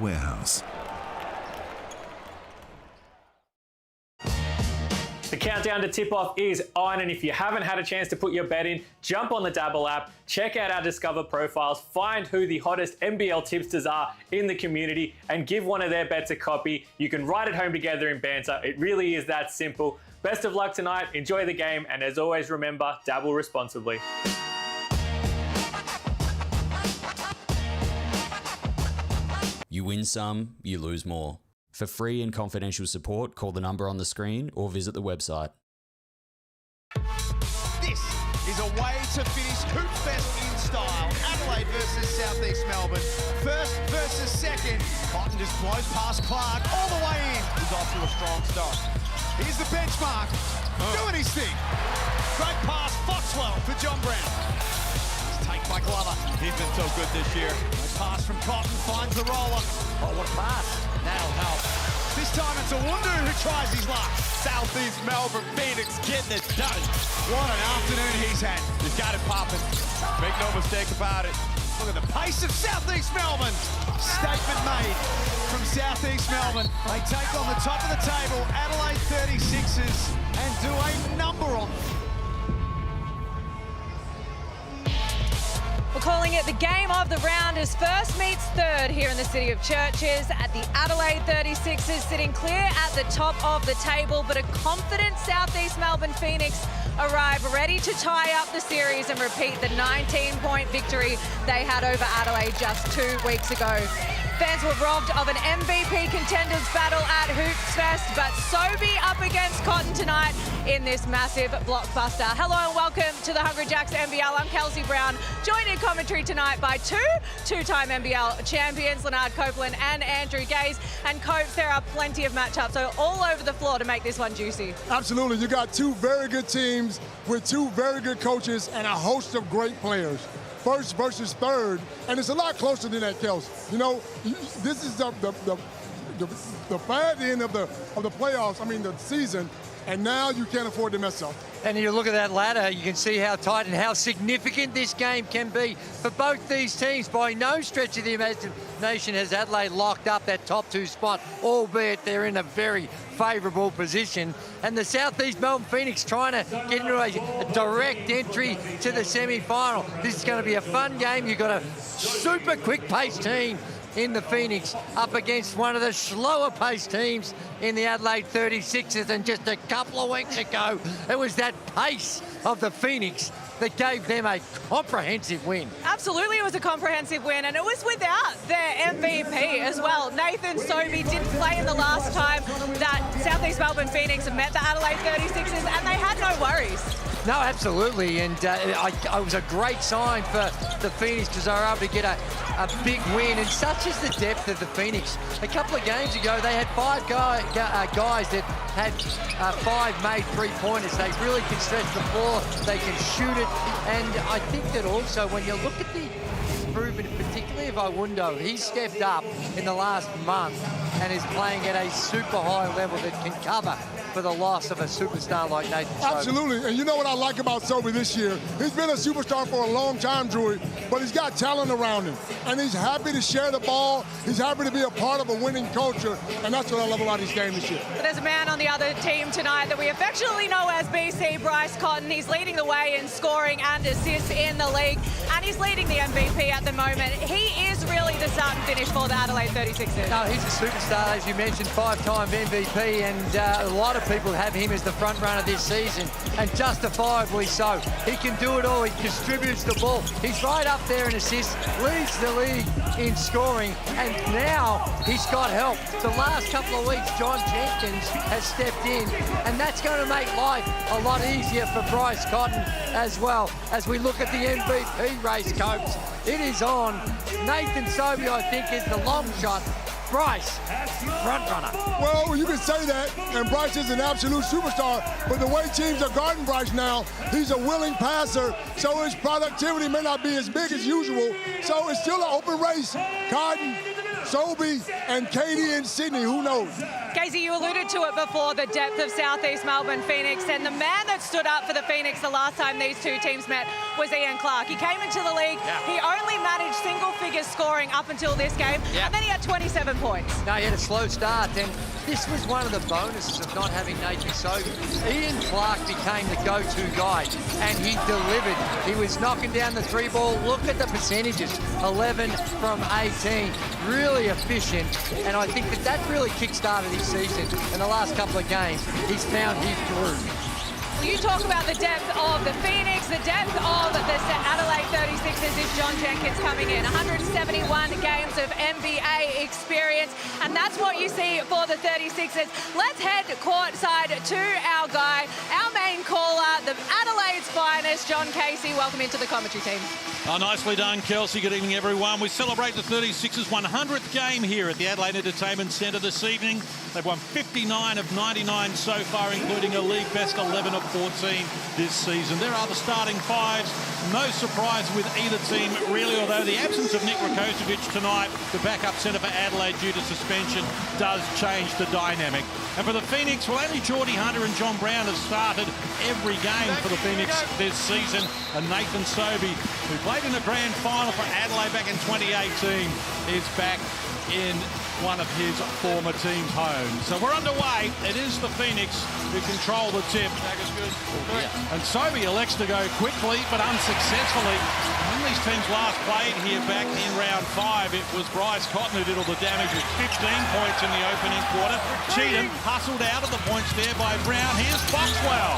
warehouse. The countdown to tip-off is on, and if you haven't had a chance to put your bet in, jump on the Dabble app, check out our Discover profiles, find who the hottest NBL tipsters are in the community, and give one of their bets a copy. You can write it home together in banter. It really is that simple. Best of luck tonight, enjoy the game, and as always, remember, dabble responsibly. You win some, you lose more. For free and confidential support, call the number on the screen or visit the website. This is a way to finish Hoopfest in style. Adelaide versus Southeast Melbourne. First versus second. Cotton just blows past Clark all the way in. He's off to a strong start. Here's the benchmark. Doing his thing. Great pass, Foxwell for John Brown. Take by Glover. He's been so good this year. Nice pass from Cotton, finds the roller. Oh, what a pass. That'll help. This time it's a Wundu who tries his luck. Southeast Melbourne Phoenix getting it done. What an afternoon he's had. He's got it popping. Make no mistake about it. Look at the pace of Southeast Melbourne. Statement made from Southeast Melbourne. They take on the top of the table, Adelaide 36ers, and do a number on them. We're calling it the game of the round as first meets third here in the city of Churches at the Adelaide 36ers, sitting clear at the top of the table, but a confident Southeast Melbourne Phoenix arrive ready to tie up the series and repeat the 19-point victory they had over Adelaide just 2 weeks ago. Fans were robbed of an MVP contenders battle at Hoops Fest, but so be up against Cotton tonight in this massive blockbuster. Hello and welcome to the Hungry Jacks NBL. I'm Kelsey Brown, joined in commentary tonight by two-time NBL champions, Leonard Copeland and Andrew Gaze. And Copes, there are plenty of matchups so all over the floor to make this one juicy. Absolutely. You got two very good teams with two very good coaches and a host of great players. First versus third, and it's a lot closer than that, Kels. You know, this is the bad end of the playoffs. I mean, the season, and now you can't afford to mess up. And you look at that ladder, you can see how tight and how significant this game can be for both these teams. By no stretch of the imagination has Adelaide locked up that top two spot, albeit they're in a very favourable position. And the Southeast Melbourne Phoenix trying to get into a direct entry to the semi-final. This is going to be a fun game. You've got a super quick-paced team in the Phoenix up against one of the slower-paced teams in the Adelaide 36ers, and just a couple of weeks ago, it was that pace of the Phoenix that gave them a comprehensive win. Absolutely, it was a comprehensive win, and it was without their MVP as well. Nathan Sobey didn't play in the last time that Southeast Melbourne Phoenix met the Adelaide 36ers, and they had no worries. No, absolutely, and it was a great sign for the Phoenix because they were able to get a big win, and such is the depth of the Phoenix. A couple of games ago, they had five guys that had 5 made three-pointers. They really can stretch the floor, they can shoot it, and I think that also when you look at the improvement, particularly of Iwundo, he's stepped up in the last month and is playing at a super high level that can cover for the loss of a superstar like Nathan Sobey. Absolutely, and you know what I like about Sobey this year? He's been a superstar for a long time, Drew, but he's got talent around him, and he's happy to share the ball. He's happy to be a part of a winning culture, and that's what I love about his game this year. But there's a man on the other team tonight that we affectionately know as BC, Bryce Cotton. He's leading the way in scoring and assists in the league, and he's leading the MVP at the moment. He is really the start and finish for the Adelaide 36ers. No, he's a superstar, as you mentioned, 5-time MVP, and a lot of people have him as the front runner this season, and justifiably so. He can do it all. He distributes the ball. He's right up there in assists, leads the league in scoring, and now he's got help. The last couple of weeks, John Jenkins has stepped in, and that's going to make life a lot easier for Bryce Cotton as well. As we look at the MVP race, Copes, it is on. Nathan Sobey, I think, is the long shot. Bryce, front runner. Well, you can say that, and Bryce is an absolute superstar, but the way teams are guarding Bryce now, he's a willing passer, so his productivity may not be as big as usual, so it's still an open race. Cotton, Sobey and Katie and Sydney, who knows? Casey, you alluded to it before, the depth of Southeast Melbourne Phoenix, and the man that stood up for the Phoenix the last time these two teams met was Ian Clark. He came into the league, he only managed single-figure scoring up until this game, and then he had 27 points. No, he had a slow start, and this was one of the bonuses of not having Nathan Sobey. Ian Clark became the go-to guy, and he delivered. He was knocking down the three ball. Look at the percentages, 11 from 18. Really efficient, and I think that really kick-started his season. In the last couple of games, he's found his groove. You talk about the depth of the Phoenix, the depth of the Adelaide 36ers is John Jenkins coming in. 171 games of NBA experience, and that's what you see for the 36ers. Let's head courtside to our guy, our main caller, the Adelaide's finest, John Casey. Welcome into the commentary team. Oh, nicely done, Kelsey. Good evening, everyone. We celebrate the 36ers' 100th game here at the Adelaide Entertainment Centre this evening. They've won 59 of 99 so far, including a league best 11 of 14 this season. There are the starting fives. No surprise with either team, really, although the absence of Nick Rakocevic tonight, the backup centre for Adelaide due to suspension, does change the dynamic. And for the Phoenix, well, only Geordie Hunter and John Brown have started every game for the Phoenix this season. And Nathan Sobey, who played in the grand final for Adelaide back in 2018, is back in one of his former team's homes. So we're underway. It is the Phoenix who control the tip. And Sobey elects to go quickly but unsuccessfully. When these teams last played here back in round 5, it was Bryce Cotton who did all the damage with 15 points in the opening quarter. Cheatham hustled out of the points there by Brown. Here's Foxwell.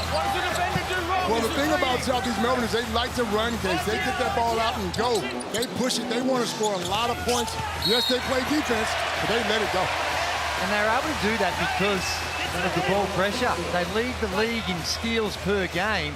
Well, the thing about Southeast Melbourne is they like to run, Case. They get that ball out and go. They push it. They want to score a lot of points. Yes, they play defense, but they let it go. And they're able to do that because of the ball pressure. They lead the league in steals per game,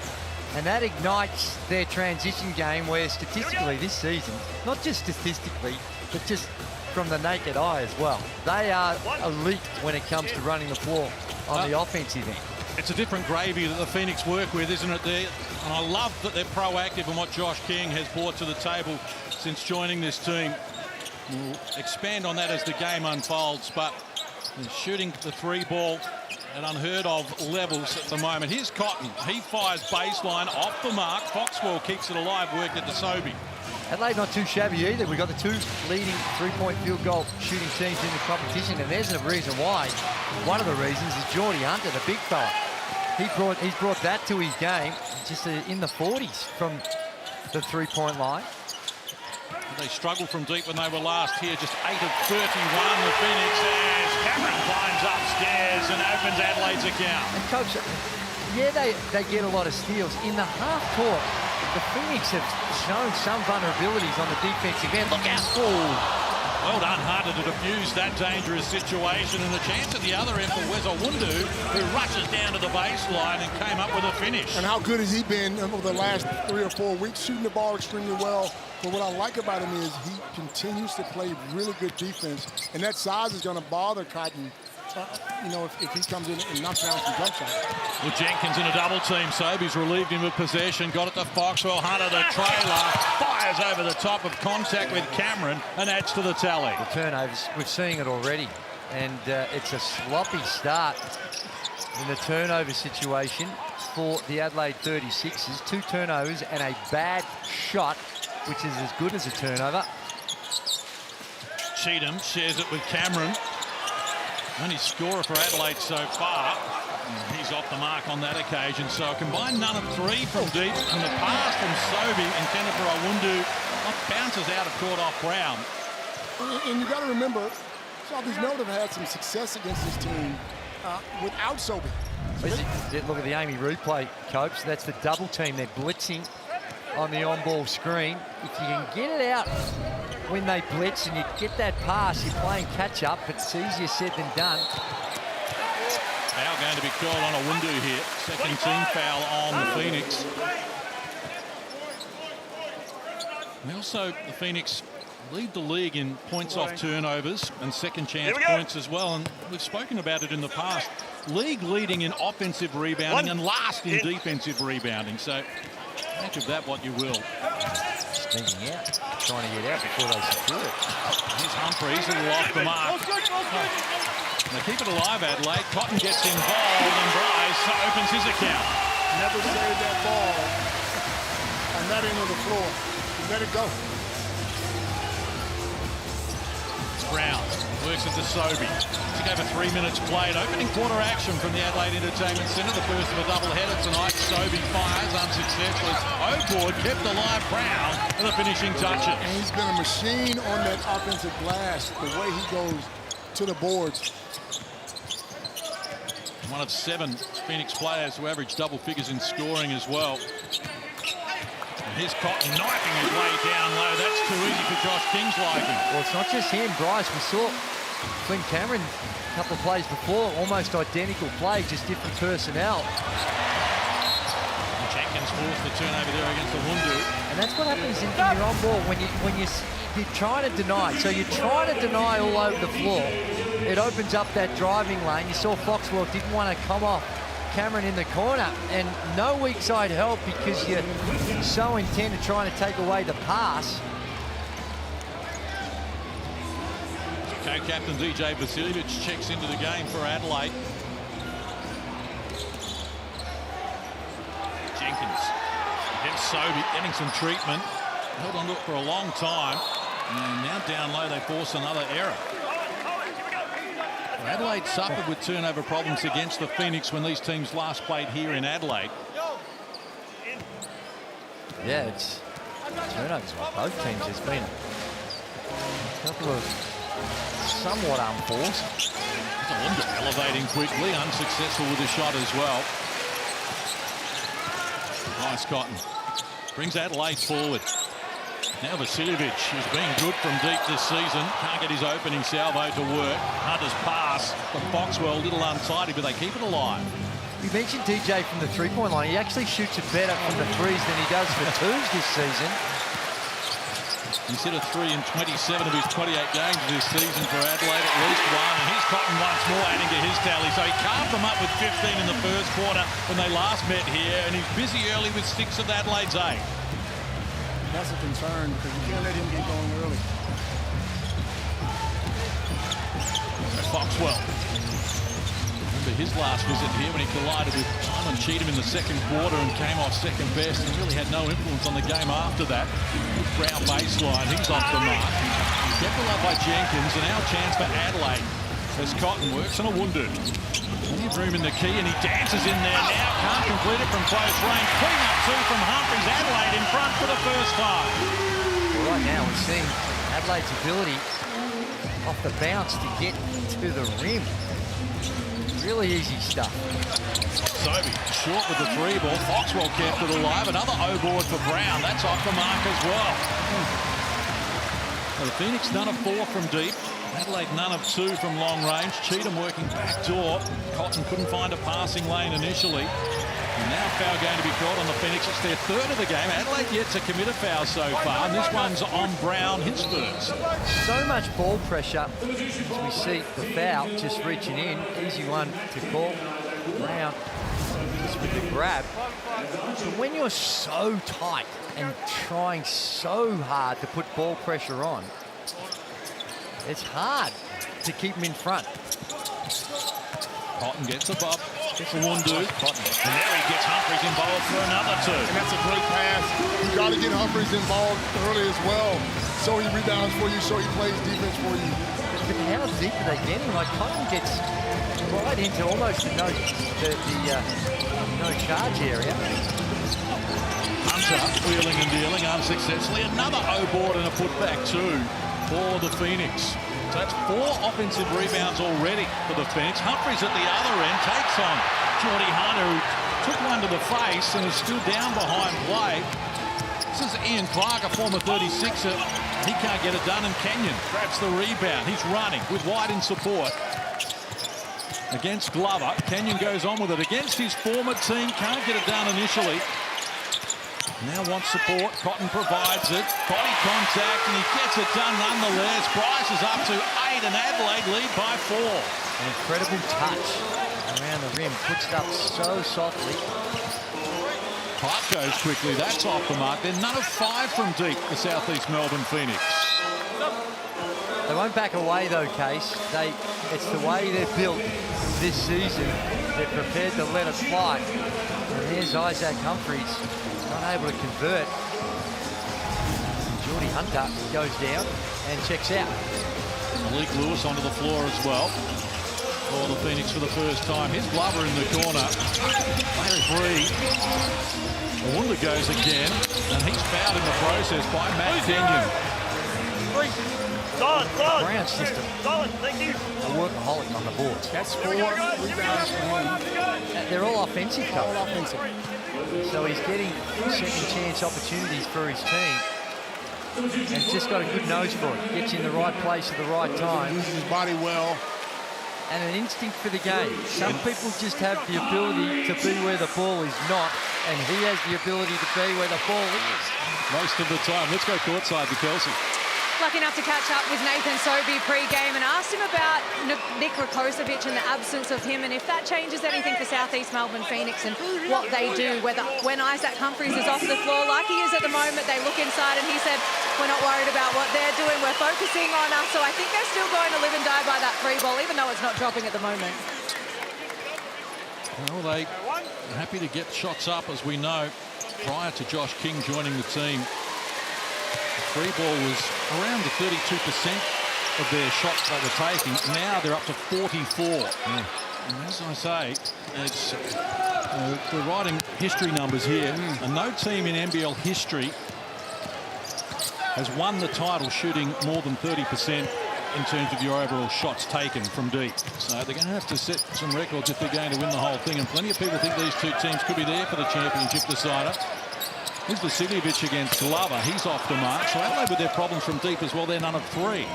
and that ignites their transition game where statistically this season, not just statistically, but just from the naked eye as well, they are elite when it comes to running the floor on the offensive end. It's a different gravy that the Phoenix work with, isn't it? And I love that they're proactive in what Josh King has brought to the table since joining this team. We'll expand on that as the game unfolds, but shooting the three ball at unheard of levels at the moment. Here's Cotton. He fires baseline off the mark. Foxwell keeps it alive, worked it to Sobey. Adelaide not too shabby either. We've got the two leading three-point field goal shooting teams in the competition, and there's a reason why. One of the reasons is Geordie Hunter, the big fella. He's brought that to his game, just in the 40s from the three-point line. They struggled from deep when they were last here, just 8 of 31. The Phoenix as Cameron climbs upstairs and opens Adelaide's account. And Coach, yeah, they get a lot of steals. In the half court, the Phoenix have shown some vulnerabilities on the defensive end. Look out. Oh. Well done, Hunter, to defuse that dangerous situation, and a chance at the other end for Weza Wundu, who rushes down to the baseline and came up with a finish. And how good has he been over the last 3 or 4 weeks, shooting the ball extremely well. But what I like about him is he continues to play really good defense, and that size is going to bother Cotton, you know, if he comes in and knocks down some jump shots. Well, Jenkins in a double team. Sobey's relieved him of possession. Got it to Foxwell. Hunter, the trailer, fires over the top of contact with Cameron and adds to the tally. The turnovers, we're seeing it already. And it's a sloppy start in the turnover situation for the Adelaide 36ers. 2 turnovers and a bad shot, which is as good as a turnover. Cheatham shares it with Cameron. Only scorer for Adelaide so far. He's off the mark on that occasion. So a combined none of 3 from deep. And the pass from Sobey intended for Awundu bounces out of court off Brown. And you got to remember, Southeast Melbourne have had some success against this team without Sobey. Look at the Amy replay, Coach. That's the double team. They're blitzing on the on-ball screen. If you can get it out when they blitz and you get that pass, you're playing catch-up. It's easier said than done. Foul going to be called on Awundu here. Second team foul on the Phoenix. And also, the Phoenix lead the league in points off turnovers and second chance points as well. And we've spoken about it in the past. League leading in offensive rebounding and last in defensive rebounding. So make of that what you will. sneaking out, trying to get out before they secure it. Here's Humphries who will off the mark. They keep it alive, Adelaide. Cotton gets involved and Bryce opens his account. Never save that ball on that end of the floor. You let it go. Brown works it to Sobey. Took over 3 minutes played. Opening quarter action from the Adelaide Entertainment Centre. The first of a doubleheader tonight. Sobey fires unsuccessful. O'Board kept alive. Brown for the finishing touches. And he's been a machine on that offensive glass, the way he goes to the boards. One of 7 Phoenix players who averaged double figures in scoring as well. Here's Cotton knifing his way down low. That's too easy for Josh King's liking. Well, it's not just him, Bryce. We saw Clint Cameron a couple of plays before, almost identical play, just different personnel. Jenkins forced the turnover there against the Wundu. And that's what happens in your on ball when you're trying to deny. So you're trying to deny all over the floor. It opens up that driving lane. You saw Foxwell didn't want to come off Cameron in the corner, and no weak side help because you're so intent on trying to take away the pass. Co-captain DJ Vasiljevic checks into the game for Adelaide. Jenkins against Sobey, getting some treatment. Held on to it for a long time. And now down low, they force another error. Adelaide suffered with turnover problems against the Phoenix when these teams last played here in Adelaide. Yeah, it's turnovers by both teams. There's been a couple of somewhat unforced. Elevating quickly, unsuccessful with a shot as well. Nice Cotton. Brings Adelaide forward. Now Vasiljevic has been good from deep this season. Can't get his opening salvo to work. Hunter's pass for Foxwell, a little untidy, but they keep it alive. You mentioned DJ from the three-point line. He actually shoots it better from the threes than he does for twos this season. He's hit a 3 in 27 of his 28 games this season for Adelaide, at least one. And here's Cotton once more adding to his tally. So he carved them up with 15 in the first quarter when they last met here, and he's busy early with 6 of Adelaide's 8. That's a concern because you can't let him get going early. Foxwell. Remember his last visit here when he collided with Simon Cheatham in the second quarter and came off second best and really had no influence on the game after that. Brown baseline, he's off the mark. Kept alive by Jenkins, and now a chance for Adelaide as Cotton works on a Wundu. Plenty of room in the key, and he dances in there now. Can't complete it from close range. Clean up 2 from Humphries. Adelaide in front for the first time. Well, right now we're seeing Adelaide's ability off the bounce to get to the rim. Really easy stuff. Sobey short with the 3 ball. Foxwell kept it alive. Another O-board for Brown. That's off the mark as well. Well, the Phoenix none of 4 from deep. Adelaide none of 2 from long range. Cheatham working back door. Cotton couldn't find a passing lane initially. And now foul going to be called on the Phoenix. It's their 3rd of the game. Adelaide yet to commit a foul so far, and this one's on Brown, his first. So much ball pressure as we see the foul just reaching in. Easy one to call. Brown just with the grab. But when you're so tight and trying so hard to put ball pressure on, it's hard to keep him in front. Cotton gets above. Gets a Wundu. Cotton. And there he gets Humphries involved for another 2. And that's a great pass. You got to get Humphries involved early as well. So he rebounds for you, so he plays defense for you. But how deep are they getting? Like Cotton gets right into almost the no charge area. Hunter wheeling and dealing unsuccessfully. Another O-board and a putback 2 for the Phoenix. So that's 4 offensive rebounds already for the Phoenix. Humphries at the other end takes on Geordie Hunter, who took one to the face and is still down behind play. This is Ian Clark, a former 36er. He can't get it done, and Kenyon grabs the rebound. He's running with White in support against Glover. Kenyon goes on with it against his former team. Can't get it done initially. Now wants support. Cotton provides it. Body contact, and he gets it done nonetheless. Bryce is up to 8, and Adelaide lead by 4. An incredible touch around the rim. Puts it up so softly. Pipe goes quickly. That's off the mark. They're none of 5 from deep, the Southeast Melbourne Phoenix. They won't back away though, Case. It's the way they're built this season. They're prepared to let it fly. And here's Isaac Humphries, not able to convert. Geordie Hunter goes down and checks out. Malik Lewis onto the floor as well. For the Phoenix for the first time. Here's Glover in the corner. Later 3. Wonder goes again, and he's fouled in the process by Matt Kenyon. Brown system. Thank you. A workaholic on the board. That's 4 rebounds for him. They're all offensive, All Coach. offensive. So he's getting second chance opportunities for his team. And just got a good nose for it. Gets in the right place at the right time. Uses his body well. And an instinct for the game. Some people just have the ability to be where the ball is not, and he has the ability to be where the ball is. Most of the time. Let's go courtside to Kelsey. Lucky enough to catch up with Nathan Sobey pre-game and asked him about Nick Rakocevic and the absence of him, and if that changes anything for Southeast Melbourne Phoenix and what they do, whether when Isaac Humphries is off the floor like he is at the moment, they look inside, and he said, we're not worried about what they're doing, we're focusing on us. So I think they're still going to live and die by that free ball, even though it's not dropping at the moment. Well, they are happy to get shots up, as we know, prior to Josh King joining the team. The free ball was around the 32% of their shots they were taking. Now they're up to 44. And as I say, it's we're writing history numbers here, and no team in NBL history has won the title shooting more than 30% in terms of your overall shots taken from deep. So they're going to have to set some records if they're going to win the whole thing, and plenty of people think these two teams could be there for the championship decider. Here's Vasiljevic against Glover. He's off the mark. So Adelaide with their problems from deep as well. They're none of 3.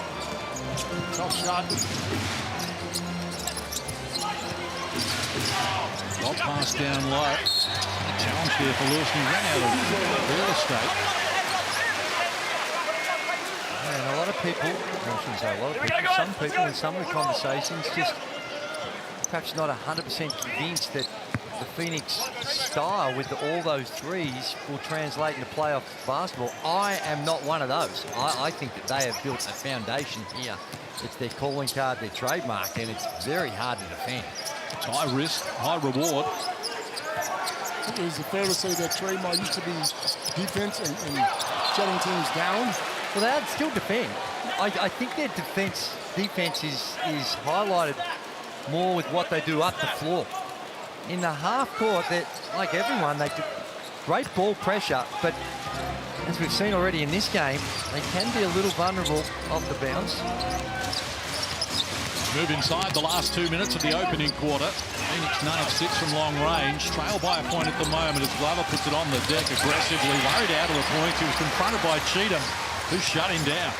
Tough shot. Lob pass down low. A challenge there for Lewis. He ran out of real estate. And a lot of people, I shouldn't say a lot of people, some people in some of the conversations just perhaps not 100% convinced that the Phoenix style with all those threes will translate into playoff basketball. I am not one of those. I think that they have built a foundation here. It's their calling card, their trademark, and it's very hard to defend. It's high risk, high reward. Is it fair to say that trademark used to be defense and shutting teams down? Well, they'd still defend. I think their defense is highlighted more with what they do up the floor. In the half court, that like everyone, they do great ball pressure, but as we've seen already in this game, they can be a little vulnerable off the bounce. Move inside the last 2 minutes of the opening quarter. Phoenix none of 6 from long range. Trail by a point at the moment as Glover puts it on the deck aggressively. Worried out of the point. He was confronted by Cheatham, who shut him down.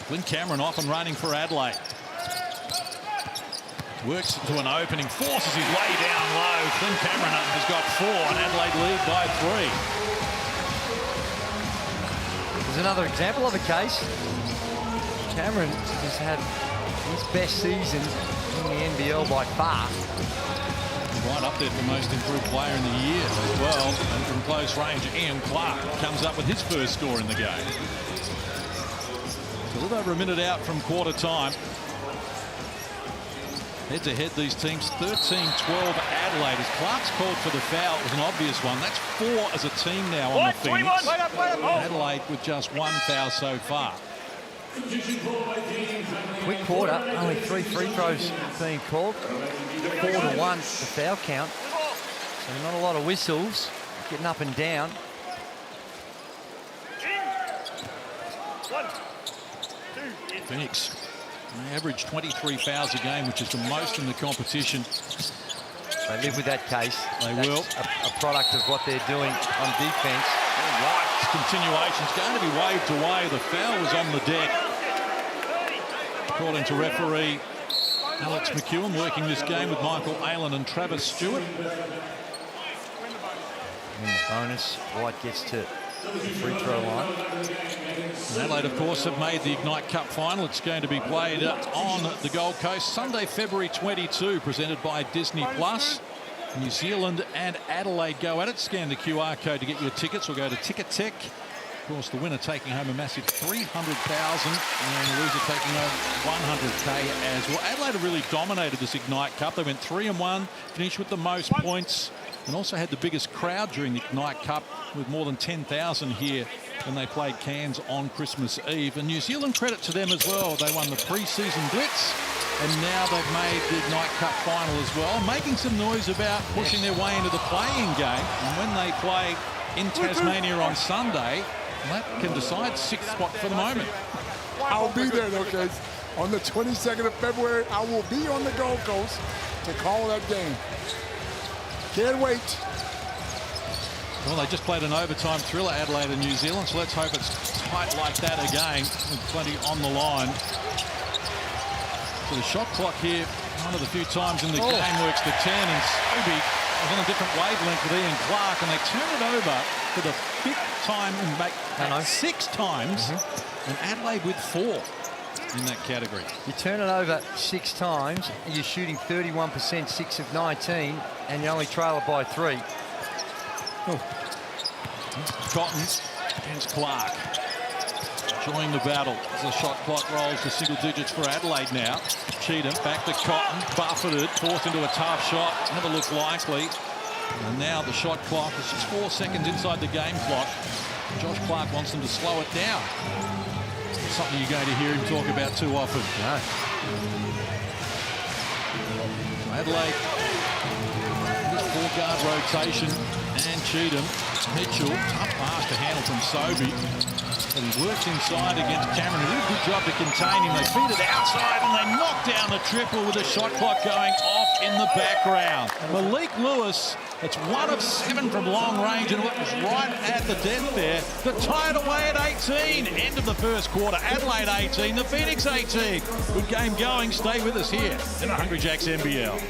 Flynn Cameron off and running for Adelaide. Works into an opening, forces his way down low. Flynn Cameron has got 4 and Adelaide lead by 3. There's another example of a case. Cameron has had his best season in the NBL by far. Right up there for most improved player in the year as well. And from close range, Ian Clark comes up with his first score in the game. So a little over a minute out from quarter time. Head-to-head, these teams 13-12 Adelaide. As Clark's called for the foul, it was an obvious one. That's 4 as a team now on the Phoenix. Adelaide with just 1 foul so far. Quick quarter, only 3 free throws being called. 4-1 the foul count. So not a lot of whistles, getting up and down. Phoenix average 23 fouls a game, which is the most in the competition. They live with that case. They That's will. A product of what they're doing on defense. All right, this continuation's going to be waved away. The foul was on the deck. According to referee Alex McEwen, working this game with Michael Aylen and Travis Stewart. In the bonus, White gets to the free throw line. Adelaide, of course, have made the Ignite Cup final. It's going to be played on the Gold Coast Sunday, February 22, presented by Disney+. New Zealand and Adelaide go at it. Scan the QR code to get your tickets or go to Ticket Tech. Of course, the winner taking home a massive $300,000 and the loser taking home $100K as well. Adelaide have really dominated this Ignite Cup. They went 3-1, finished with the most points, and also had the biggest crowd during the Ignite Cup with more than 10,000 here when they played Cairns on Christmas Eve. And New Zealand, credit to them as well. They won the pre-season Blitz, and now they've made the Ignite Cup final as well, making some noise about pushing their way into the playing game. And when they play in Tasmania on Sunday, that can decide 6th spot for the moment. I'll be there, though, Case. On the 22nd of February, I will be on the Gold Coast to call that game. Can't wait. Well, they just played an overtime thriller, Adelaide and New Zealand, so let's hope it's tight like that again, with plenty on the line. So the shot clock here, one of the few times in the game works to 10, and Sobey was on a different wavelength with Ian Clark, and they turn it over for the 5th time and 6 times, and Adelaide with 4 in that category. You turn it over 6 times, and you're shooting 31%, 6 of 19, and you only trail it by 3. Cotton against Clark. Enjoying the battle as the shot clock rolls to single digits for Adelaide now. Cheatham back to Cotton, buffeted, forced into a tough shot, never looked likely. And now the shot clock is just 4 seconds inside the game clock. Josh Clark wants them to slow it down. Something you're going to hear him talk about too often. No. Adelaide, this 4-guard rotation, and Cheatham. Mitchell, tough pass to handle from Sobey. But he works inside against Cameron. He did a good job to contain him. They feed it outside and they knock down the triple with the shot clock going off in the background. Malik Lewis, it's 1 of 7 from long range, and it was right at the death there. The tie it away at 18. End of the first quarter. Adelaide 18, the Phoenix 18. Good game going. Stay with us here in the Hungry Jacks NBL.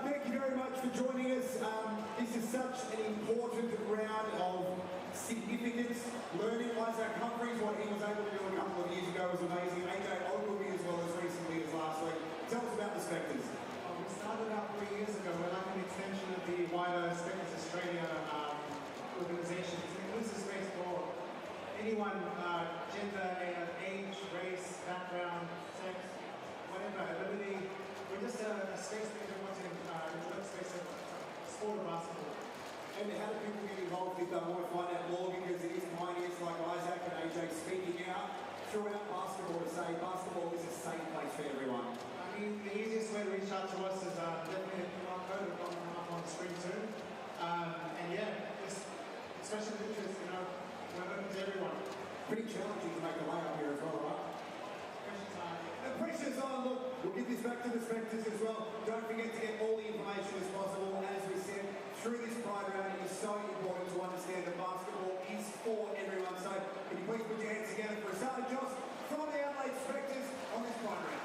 Thank you very much for joining us. This is such an important round of significance. Learning Isaac Humphries, what he was able to do a couple of years ago was amazing. AJ Ogilvy as well as recently as last week. Tell us about the Spectres. We started out 3 years ago. We're like an extension of the wider Spectres Australia organisation. It's an inclusive space for anyone, gender, age, race, background, sex, whatever, ability. We're just a space that we want to enjoy the space of sport of basketball. And how do people get involved if they want to find out more? Because it is pioneers like Isaac and AJ speaking out throughout basketball to say basketball is a safe place for everyone. I mean, the easiest way to reach out to us is definitely a QR code up on the screen soon. And yeah, just expression of interest, you know, we're open to everyone. Pretty challenging to make a layup here as well, right? The pressure's on. Look, we'll give this back to the Spectres as well. Don't forget to get all the information as possible. As we said, through this pride round, it is so important to understand that basketball is for everyone. So, can you please put your hands together for Asada Joss from the Adelaide Spectres on this pride round?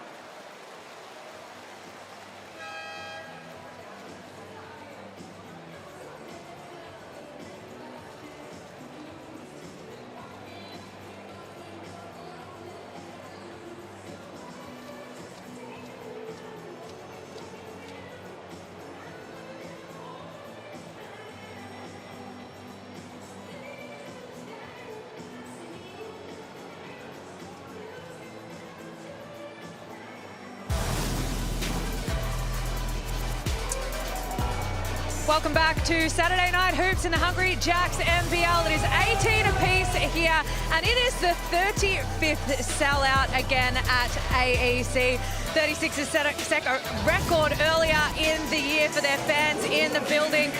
Welcome back to Saturday Night Hoops in the Hungry Jacks NBL. It is 18 apiece here, and it is the 35th sellout again at AEC. 36 has set a record earlier in the year for their fans in the building.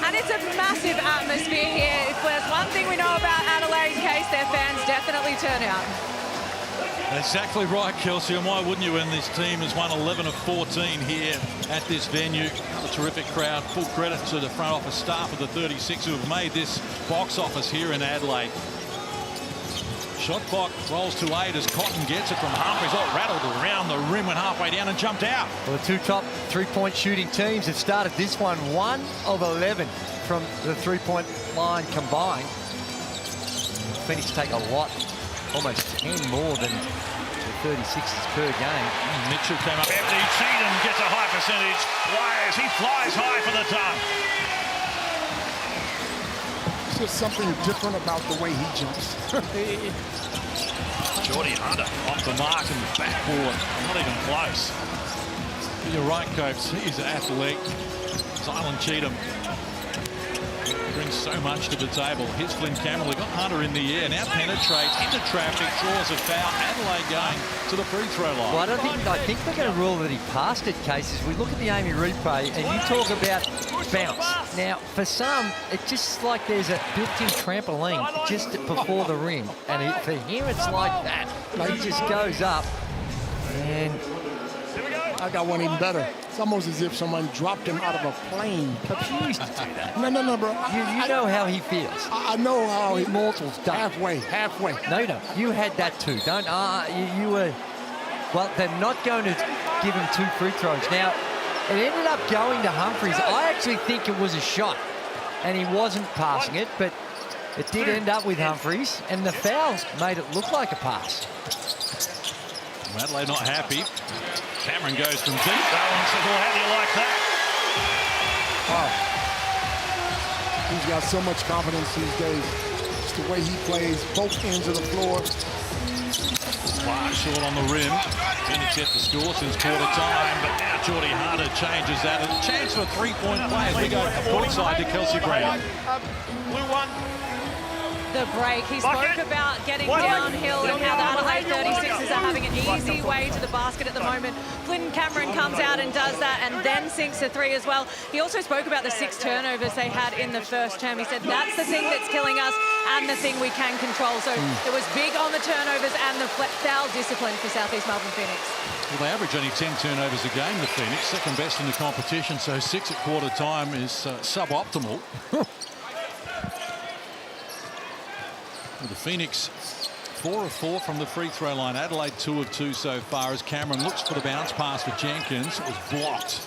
And it's a massive atmosphere here. If there's one thing we know about Adelaide, in case their fans definitely turn out. Exactly right, Kelsey, and why wouldn't you when this team has won 11 of 14 here at this venue? A terrific crowd. Full credit to the front office staff of the 36 who have made this box office here in Adelaide. Shot clock rolls to 8 as Cotton gets it from Humphries. Oh, rattled around the rim, went halfway down and jumped out. Well, the two top three-point shooting teams have started this one 1 of 11 from the three-point line combined. Phoenix take a lot, almost 10 more than the 36s per game. Mitchell came up empty. Cheatham gets a high percentage. Wires, he flies high for the dunk. There's something different about the way he jumps. Geordie Hunter off the mark and the backboard. Not even close. You're right, Copes. He's an athlete. Zylan Cheatham brings so much to the table. Here's Flynn Cameron. Got Hunter in the air. Now penetrates into traffic, draws a foul. Adelaide going to the free throw line. Well, I think they're going to rule that he passed it, Cases. We look at the Amy replay and you talk about bounce. Now, for some, it's just like there's a built-in trampoline just before the rim. And for him, it's like that. He just goes up and... I got one even better. It's almost as if someone dropped him out of a plane. But you used to do that. No, bro. You know how he feels. I know how he... Mortals don't. Halfway. No, you don't. You had that too. Don't. You were... Well, they're not going to give him 2 free throws. Now, it ended up going to Humphries. I actually think it was a shot, and he wasn't passing it, but it did end up with Humphries, and the foul made it look like a pass. Adelaide not happy. Cameron goes from deep. Owen says, well, how do you like that? Wow. He's got so much confidence these days. It's the way he plays both ends of the floor. Clark short on the rim. Phoenix yet to score since quarter time, but now Geordie Hunter changes that. A chance for a three-point play as we go courtside to Kelsey Brown. Blue one. The break. He spoke about getting downhill and how the Adelaide 36ers are having an easy way to the basket at the moment. Flynn Cameron comes out and does that and then sinks a 3 as well. He also spoke about the 6 turnovers they had in the first term. He said that's the thing that's killing us and the thing we can control. So it was big on the turnovers and the foul discipline for South East Melbourne Phoenix. Well, they average only 10 turnovers a game, the Phoenix. Second best in the competition, so 6 at quarter time is suboptimal. The Phoenix 4 of 4 from the free throw line. Adelaide 2 of 2 so far as Cameron looks for the bounce pass for Jenkins. It was blocked.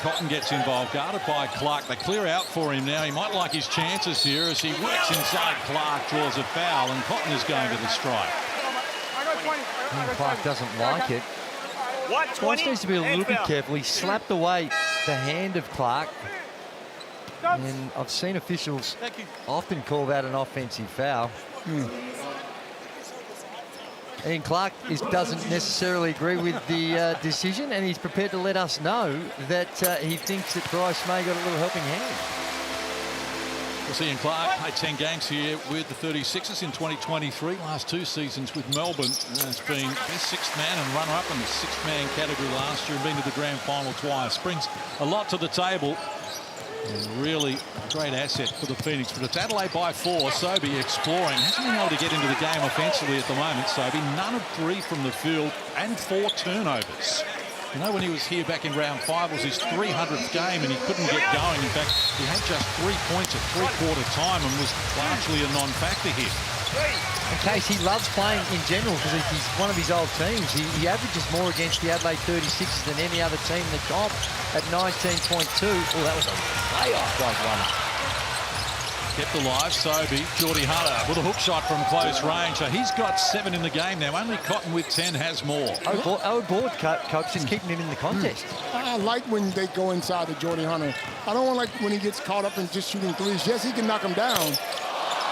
Cotton gets involved, guarded by Clark. They clear out for him now. He might like his chances here as he works inside Clark, draws a foul, and Cotton is going to the strike. Clark doesn't like it. Clark needs to be a little bit careful. He slapped away the hand of Clark. And I've seen officials often call that an offensive foul. And Clark doesn't necessarily agree with the decision, and he's prepared to let us know that he thinks that Bryce May got a little helping hand. We'll see Ian Clark played 10 games here with the 36ers in 2023. Last 2 seasons with Melbourne. Has been best 6th man and runner-up in the 6th man category last year and been to the grand final twice. Brings a lot to the table. And really a great asset for the Phoenix, but it's Adelaide by 4. Sobey exploring, hasn't been able to get into the game offensively at the moment. Sobey, none of 3 from the field and 4 turnovers. You know, when he was here back in round 5, it was his 300th game and he couldn't get going. In fact, he had just 3 points at three-quarter time and was largely a non-factor here. In case he loves playing in general because he's one of his old teams. He averages more against the Adelaide 36ers than any other team in the comp at 19.2. Oh, that was a playoff like one. Kept alive, Sobey. Geordie Hunter with a hook shot from close range. So he's got 7 in the game now. Only Cotton with 10 has more. Oh, board coach is keeping him in the contest. I like when they go inside to Geordie Hunter. I don't like when he gets caught up in just shooting 3s. Yes, he can knock them down,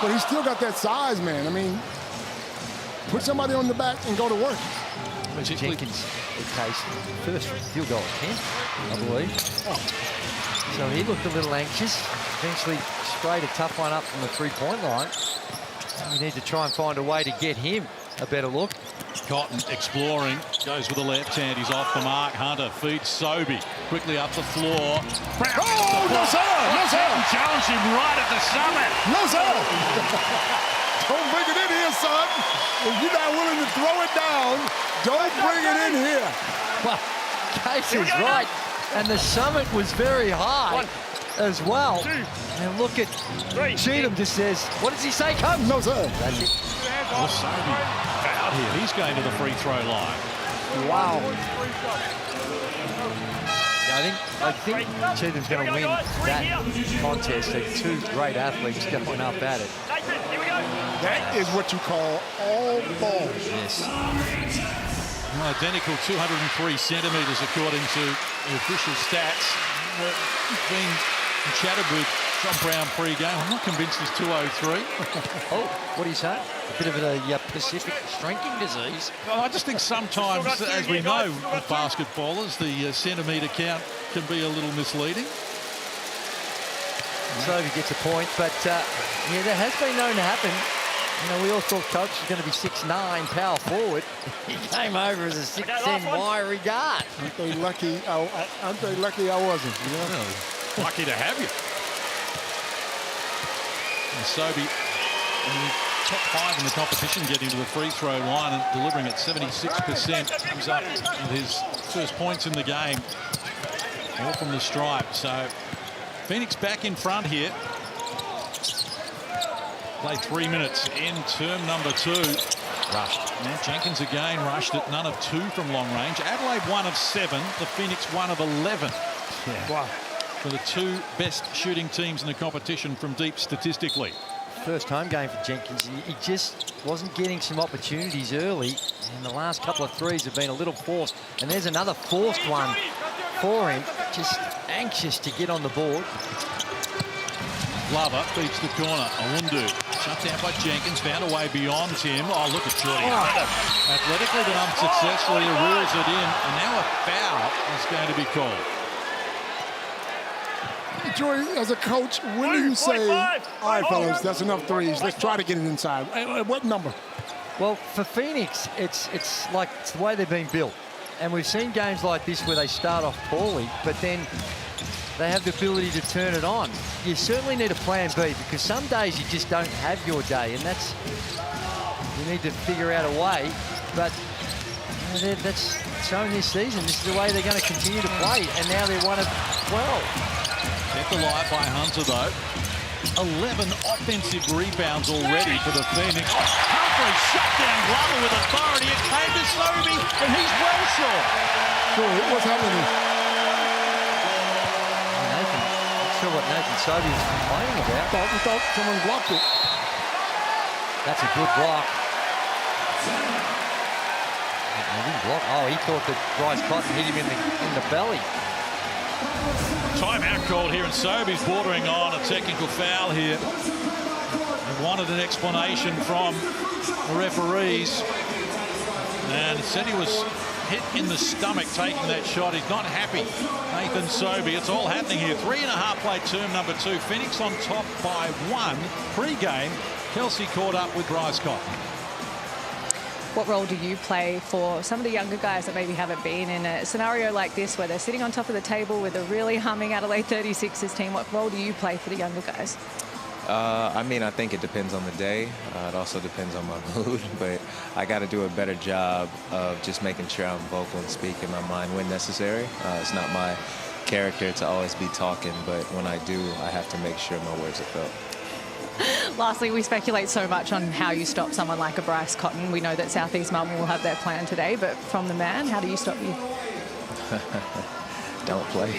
but he's still got that size, man. I mean, put somebody on the back and go to work. Jenkins, case, first field goal attempt, I believe. So he looked a little anxious. Eventually sprayed a tough one up from the three-point line. We need to try and find a way to get him a better look. Cotton exploring, goes with the left hand. He's off the mark. Hunter feeds Sobey quickly up the floor. Brown no, sir. Challenged him right at the summit. No, sir. Don't bring it in here, son. If you're not willing to throw it down, don't bring it in here. Well, Case is right. And the summit was very high. as well. And look at Cheatham just says, what does he say, coach? No, sir. That's it. Well, Sobey fouled here. He's going to the free throw line. Wow. Yeah, I think Cheatham's going to win that contest. They're two great athletes going up at it. That is what you call all ball. Yes. Identical 203 centimetres according to the official stats. Being chatted with John Brown pre-game. I'm not convinced it's 203. Oh, what do you say? A bit of a Pacific shrinking disease. Well, I just think sometimes, as we know with basketballers, the centimetre count can be a little misleading. So he gets a point, but yeah, that has been known to happen. You know, we all thought Coach was going to be 6'9", power forward. He came over as a 6'10", wiry guard. Aren't they lucky? Aren't they lucky I wasn't? You know? Lucky to have you. And Sobey, top 5 in the competition, getting to the free throw line and delivering at 76%. Comes up with his first points in the game. All from the stripe. So Phoenix back in front here. Play 3 minutes in term number 2. Rushed. Matt Jenkins again rushed it. None of 2 from long range. Adelaide 1 of 7. The Phoenix 1 of 11. Yeah. Wow. For the 2 best shooting teams in the competition from deep statistically. First home game for Jenkins. He just wasn't getting some opportunities early. And the last couple of threes have been a little forced. And there's another forced one for him. Just anxious to get on the board. Glover beats the corner. Awundu shut down by Jenkins. Found a way beyond him. Oh, look at Jordy. Athletically but unsuccessfully. He reels it in. And now a foul is going to be called. Joey, as a coach, when do you say, all right, fellas, that's enough threes. Let's try to get it inside. What number? Well, for Phoenix, it's the way they've been built. And we've seen games like this where they start off poorly, but then they have the ability to turn it on. You certainly need a plan B, because some days you just don't have your day, and you need to figure out a way. But that's shown this season. This is the way they're going to continue to play, and now they're 1 of 12. Kept alive by Hunter, though. 11 offensive rebounds already for the Phoenix. Humphrey shut down Glover with authority. It came to Sobey, and he's well short. Joey, what's happening? Not sure what Nathan Sobey was complaining about. We thought someone blocked it. That's a good block. Oh, he thought that Bryce Cotton hit him in the belly. Timeout called here, and Sobey's bordering on a technical foul here. He wanted an explanation from the referees, and said he was hit in the stomach taking that shot. He's not happy. Nathan Sobey. It's all happening here. 3.5 play term number 2. Phoenix on top by 1. Pre-game, Kelsey caught up with Bryce Cotton. What role do you play for some of the younger guys that maybe haven't been in a scenario like this where they're sitting on top of the table with a really humming Adelaide 36ers team? What role do you play for the younger guys? I mean, I think it depends on the day. It also depends on my mood, but I got to do a better job of just making sure I'm vocal and speak in my mind when necessary. It's not my character to always be talking, but when I do, I have to make sure my words are felt. Lastly, we speculate so much on how you stop someone like a Bryce Cotton. We know that South East Melbourne will have their plan today, but from the man, how do you stop you? Don't play.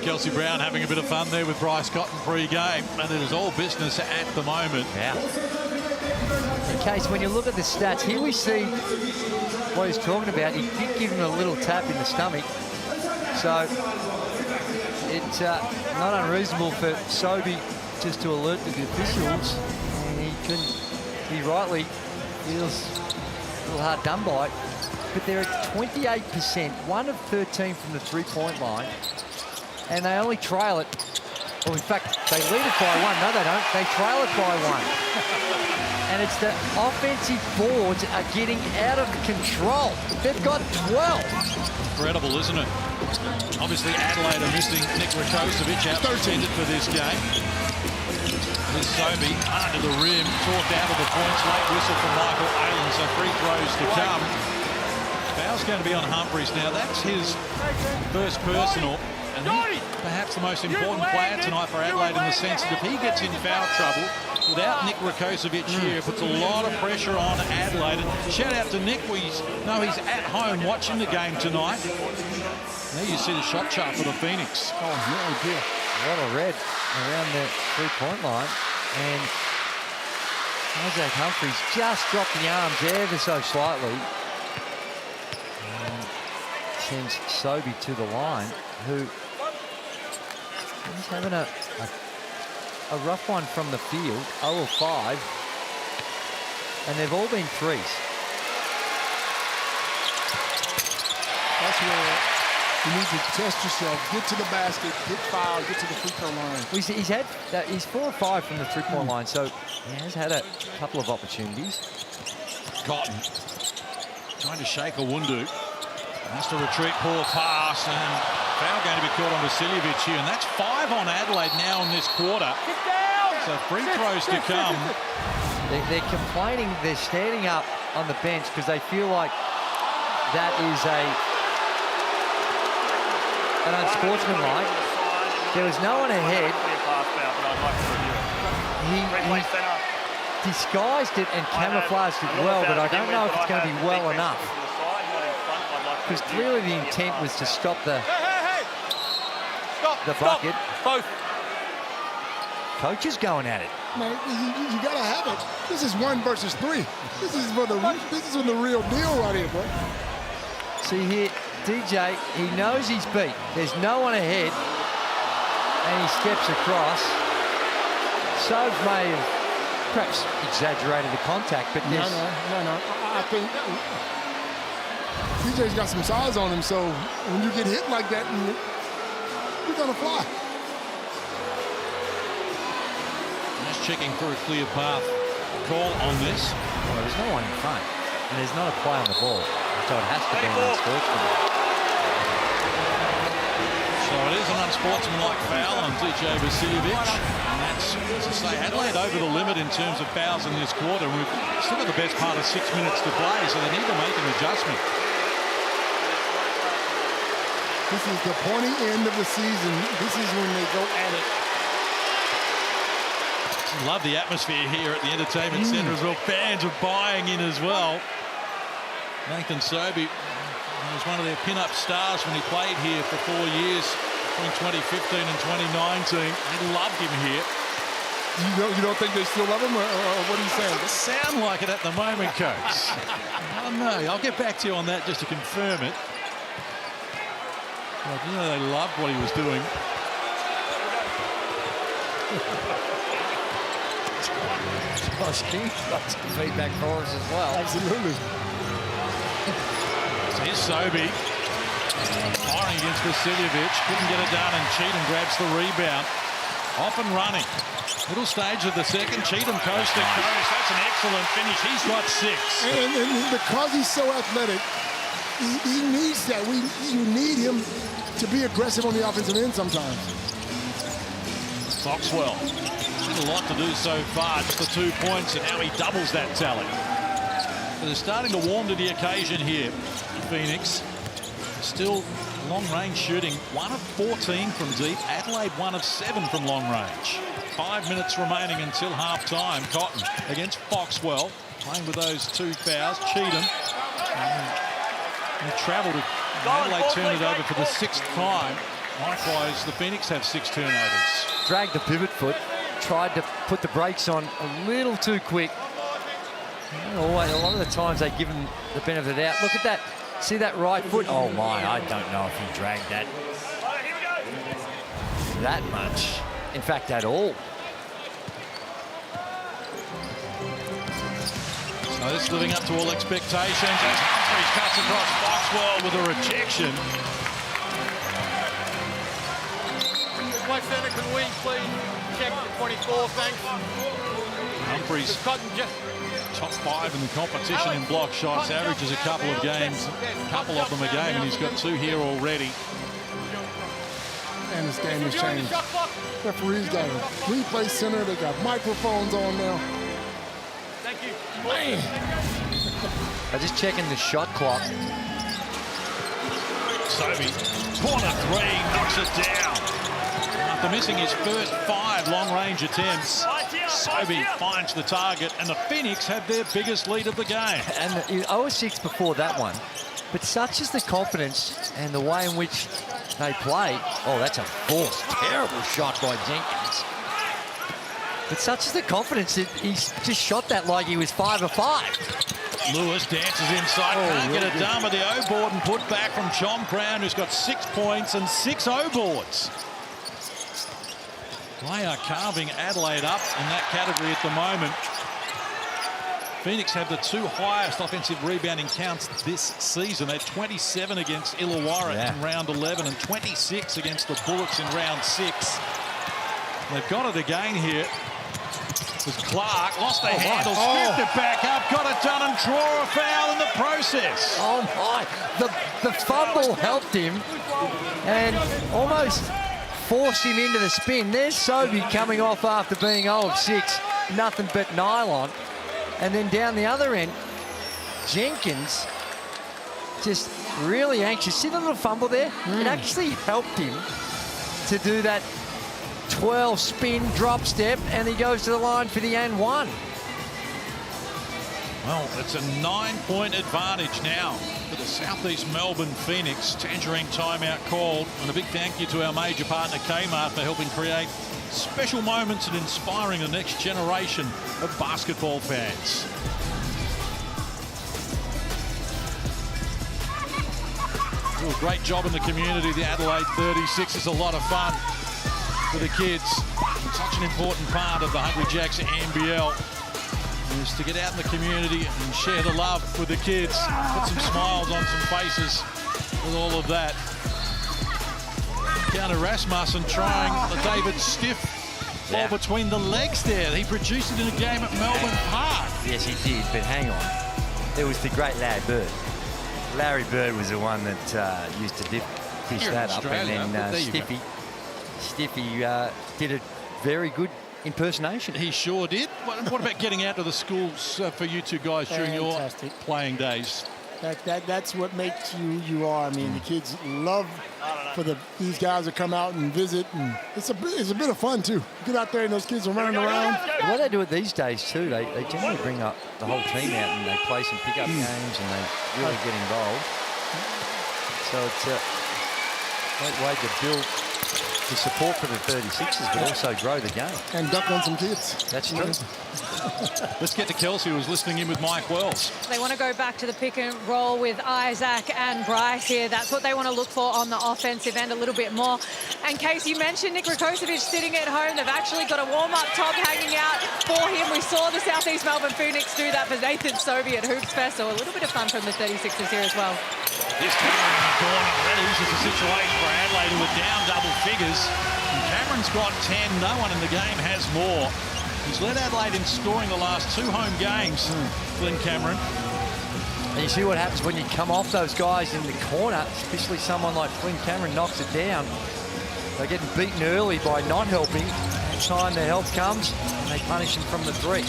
Kelsey Brown having a bit of fun there with Bryce Cotton pre-game, and it is all business at the moment. Yeah. Case, when you look at the stats, here we see what he's talking about. He did give him a little tap in the stomach, so it's not unreasonable for Sobey just to alert the officials, and he rightly feels a little hard done by. But they're at 28%, 1 of 13 from the three-point line, and they only trail it. Well, in fact, they lead it by 1. No, they don't. They trail it by 1. And it's the offensive boards are getting out of control. They've got 12. Incredible, isn't it? Obviously, Adelaide are missing Nick Rakocevic, out suspended for this game. Here's Sobey under the rim, talked out of the points. Late whistle from Michael Aylen, so free throws to come. Foul's going to be on Humphreys now. That's his first personal. perhaps the most important player tonight for Adelaide in the sense that if he gets in foul trouble, without Nick Rakocevic here, it puts a lot of pressure on Adelaide. And shout out to Nick. He's at home watching the game tonight. There you see the shot chart for the Phoenix. Oh, no, dear. A lot of red around the three-point line. And Isaac Humphries just dropped the arms ever so slightly. And sends Sobey to the line, who is having a rough one from the field, 0 of 5. And they've all been threes. That's where you need to test yourself, get to the basket, get fouled, get to the free throw line. He's 4 or 5 from the three-point line, so he has had a couple of opportunities. Cotton trying to shake Awundu. Has to retreat, poor pass, and foul going to be called on Vasiljevic here, and that's 5 on Adelaide now in this quarter. So free throws to come. They're complaining, they're standing up on the bench because they feel like that is an unsportsmanlike. There was no one ahead. He disguised it and camouflaged it well, but I don't know if it's going to be well enough. Because clearly the intent was to stop the bucket. Both. Coach is going at it. Man, you gotta have it. This is 1 versus 3. This is for the real deal right here, bro. See here, DJ, he knows he's beat. There's no one ahead, and he steps across. Sobes may have perhaps exaggerated the contact, but No. I think DJ's got some size on him, so when you get hit like that, you're gonna fly. Just checking for a clear path call on this. Well, there's no one in front, and there's not a play on the ball, so it has to be an unsportsmanlike. So it is an unsportsmanlike foul on DJ Vasiljevic, and that's, as I say, Adelaide over the limit in terms of fouls in this quarter. We've still got the best part of 6 minutes to play, so they need to make an adjustment. This is the pointy end of the season. This is when they go at it. Love the atmosphere here at the Entertainment Centre as well. Fans are buying in as well. Nathan Sobey was one of their pin-up stars when he played here for 4 years between 2015 and 2019. They loved him here. You don't think they still love him, or what are you saying? Doesn't sound like it at the moment, Coach. I don't know. I'll get back to you on that just to confirm it. Well, you know, they loved what he was doing. Josh King's got some feedback for us as well. Absolutely. So here's Sobey firing against Vasiljevic. Couldn't get it done, and Cheatham grabs the rebound. Off and running. Middle stage of the second. Cheatham coast to coast. That's an excellent finish. He's got 6. And because he's so athletic, he needs that. You need him to be aggressive on the offensive end sometimes. Foxwell had a lot to do so far, just the 2 points, and now he doubles that tally. So they're starting to warm to the occasion here, Phoenix. Still long-range shooting, 1 of 14 from deep. Adelaide 1 of 7 from long range. 5 minutes remaining until half-time. Cotton against Foxwell, playing with those 2 fouls. Cheatham. He travelled to Adelaide, turned it over for the 6th time. Likewise, the Phoenix have 6 turnovers. Dragged the pivot foot, tried to put the brakes on a little too quick. A lot of the times they give him the benefit of the doubt. Look at that. See that right foot? Oh my, I don't know if he dragged that that much. In fact, at all. So this living up to all expectations as Humphries cuts across Foxwell with a rejection. Play centre, can we please check the 24, thanks. Humphries, Cotton just top 5 in the competition in block shots, averages a couple of them a game, and he's got 2 here already. And this game has changed. Referees got a replay center. They got microphones on now. Thank you. Man. I'm just checking the shot clock. Sobey, corner 3, knocks it down. after missing his first 5 long-range attempts. Sobey finds the target, and the Phoenix had their biggest lead of the game. And 0-6 before that one. But such is the confidence and the way in which they play. Oh, that's a forced, terrible shot by Jenkins. But such is the confidence that he's just shot that like he was 5 of 5. Lewis dances inside, can't get it done with the O-board and put back from John Brown, who's got 6 points and 6 O-boards. They are carving Adelaide up in that category at the moment. Phoenix have the 2 highest offensive rebounding counts this season. They're 27 against Illawarra in round 11 and 26 against the Bullets in round 6. They've got it again here. Was Clark, lost the handle, scooped it back up, got it done and draw a foul in the process. Oh my, the fumble helped him and almost forced him into the spin. There's Sobey coming off after being 0 of 6, nothing but nylon. And then down the other end, Jenkins just really anxious. See the little fumble there? It actually helped him to do that 12 spin drop step, and he goes to the line for the and 1. Well, it's a 9-point advantage now for the Southeast Melbourne Phoenix. Tangerine timeout called, and a big thank you to our major partner Kmart for helping create special moments and inspiring the next generation of basketball fans. Do a great job in the community. The Adelaide 36 is a lot of fun for the kids. Such an important part of the Hungry Jacks NBL is to get out in the community and share the love with the kids, put some smiles on some faces with all of that. Counter Rasmussen trying the David Stiff ball between the legs there. He produced it in a game at Melbourne Park. Yes, he did, but hang on. It was the great Larry Bird. Larry Bird was the one that used to fish that up, and then Stiffy did a very good impersonation. He sure did. What about getting out to the schools for you two guys during your playing days? That's what makes you are. I mean, the kids love for these guys to come out and visit, and it's a bit of fun too. Get out there and those kids are running around. What they do it these days too, they generally bring up the whole team out and they play some pickup games and they really get involved. So it's a great way to build the support for the 36ers, but also grow the game. And duck on some kids. That's true. Let's get to Kelsey, who's listening in with Mike Wells. They want to go back to the pick and roll with Isaac and Bryce here. That's what they want to look for on the offensive end a little bit more. And Case, you mentioned Nick Rakocevic sitting at home. They've actually got a warm-up top hanging out for him. We saw the Southeast Melbourne Phoenix do that for Nathan Sobey at Hoops Fest, so a little bit of fun from the 36ers here as well. Here's Cameron in the corner. That eases the situation for Adelaide, who are down double figures. And Cameron's got 10. No one in the game has more. He's led Adelaide in scoring the last 2 home games, Glenn Cameron. And you see what happens when you come off those guys in the corner, especially someone like Flynn Cameron knocks it down. They're getting beaten early by not helping. Each time the help comes, and they punish him from the 3.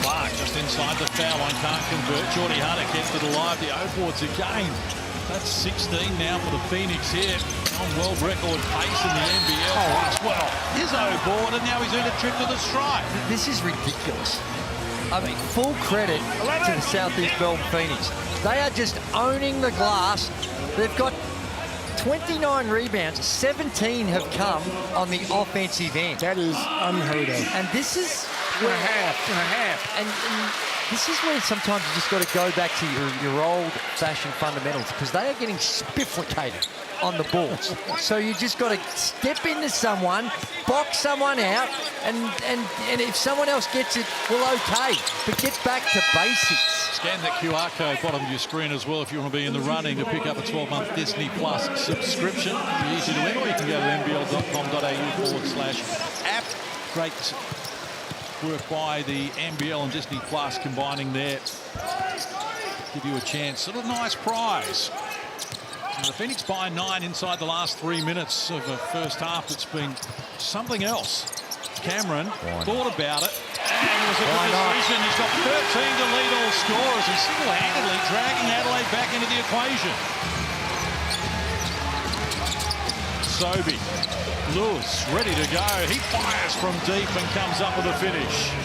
Clark just inside the foul line, can't convert. Jordy Hunter kept it alive. The O-boards again. That's 16 now for the Phoenix here. On world record pace in the NBL. Well, his O-board, and now he's earned a trip to the stripe. This is ridiculous. I mean, full credit to the Southeast Melbourne Phoenix. They are just owning the glass. They've got 29 rebounds. 17 have come on the offensive end. That is unheard of. And this is and a half. And this is where sometimes you just got to go back to your old-fashioned fundamentals, because they are getting spifflicated on the balls. So you just got to step into someone, box someone out, and if someone else gets it, well, okay. But get back to basics. Scan that QR code bottom of your screen as well if you want to be in the running to pick up a 12-month Disney Plus subscription. It'll be easy to win, or you can go to nbl.com.au/app. Great work by the NBL and Disney Plus combining there. Give you a chance. Sort of nice prize. The Phoenix by 9 inside the last 3 minutes of the first half. It's been something else. Cameron thought about it, and it was a good decision. He's got 13 to lead all scorers. He's single-handedly dragging Adelaide back into the equation. Sobey Lewis ready to go. He fires from deep and comes up with a finish.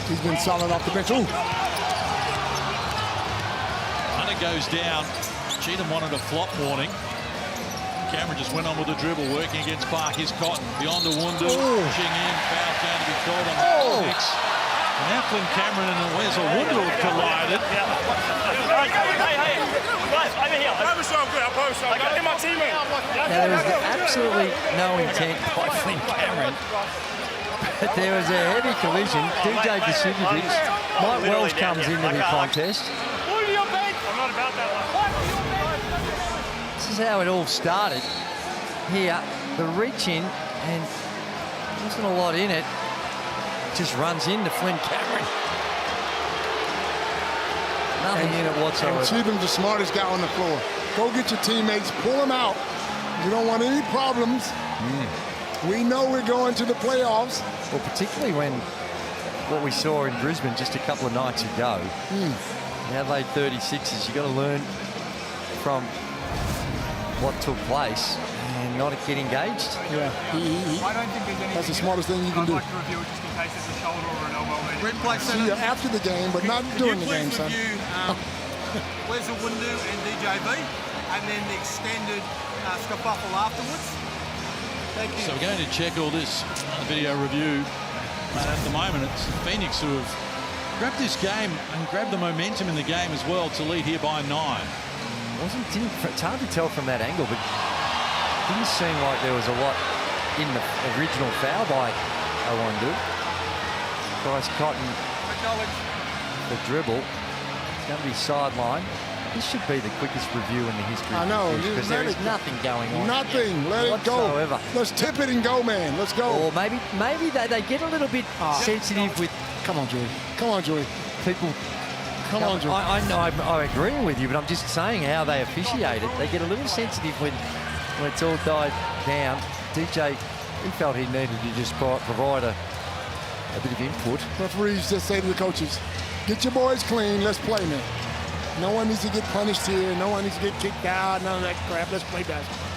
He's been solid off the bench. Ooh. Hunter goes down. Cheatham wanted a flop warning. Cameron just went on with the dribble, working against Park. Here's Cotton beyond the Wundu, pushing in. Foul down to be called on the six. And now Flynn Cameron and Where's a Wundu have collided. Now, there was absolutely no intent by Flynn Cameron. But there was a heavy collision. DJ Desidovic. Mike Wells comes into the contest. This is how it all started. Here, the reach in, and there wasn't a lot in it. Just runs into Flynn Cameron. Nothing in it whatsoever. And Cheatham's the smartest guy on the floor. Go get your teammates, pull them out. You don't want any problems. We know we're going to the playoffs. Well, particularly when what we saw in Brisbane just a couple of nights ago. The Adelaide 36ers, you've got to learn from what took place and not get engaged. Yeah, I don't think there's anything. that's the smartest thing you can do. I'd like to review it just in case there's a shoulder or an elbow. See you after the game, but not during the game, son. Where's the Wundu and DJV, and then the extended skerfuffle afterwards. Thank you. So we're going to check all this video review. And at the moment, it's Phoenix who have grabbed this game and grabbed the momentum in the game as well to lead here by 9. It's hard to tell from that angle, but it didn't seem like there was a lot in the original foul by Wundu. Bryce Cotton, the dribble. It's going to be sideline. This should be the quickest review in the history. I know. Because there is nothing going on. Nothing. Let it go. Whatsoever. Let's tip it and go, man. Let's go. Or maybe they get a little bit sensitive with. Come on, Joey. Come on, Joey. People. Come on, Joey. I know I'm agreeing with you, but I'm just saying how they officiate it. They get a little sensitive when it's all died down. DJ, he felt he needed to just provide a bit of input. Referees just say to the coaches, get your boys clean. Let's play, man. No one needs to get punished here. No one needs to get kicked out. None of that crap. Let's play basketball.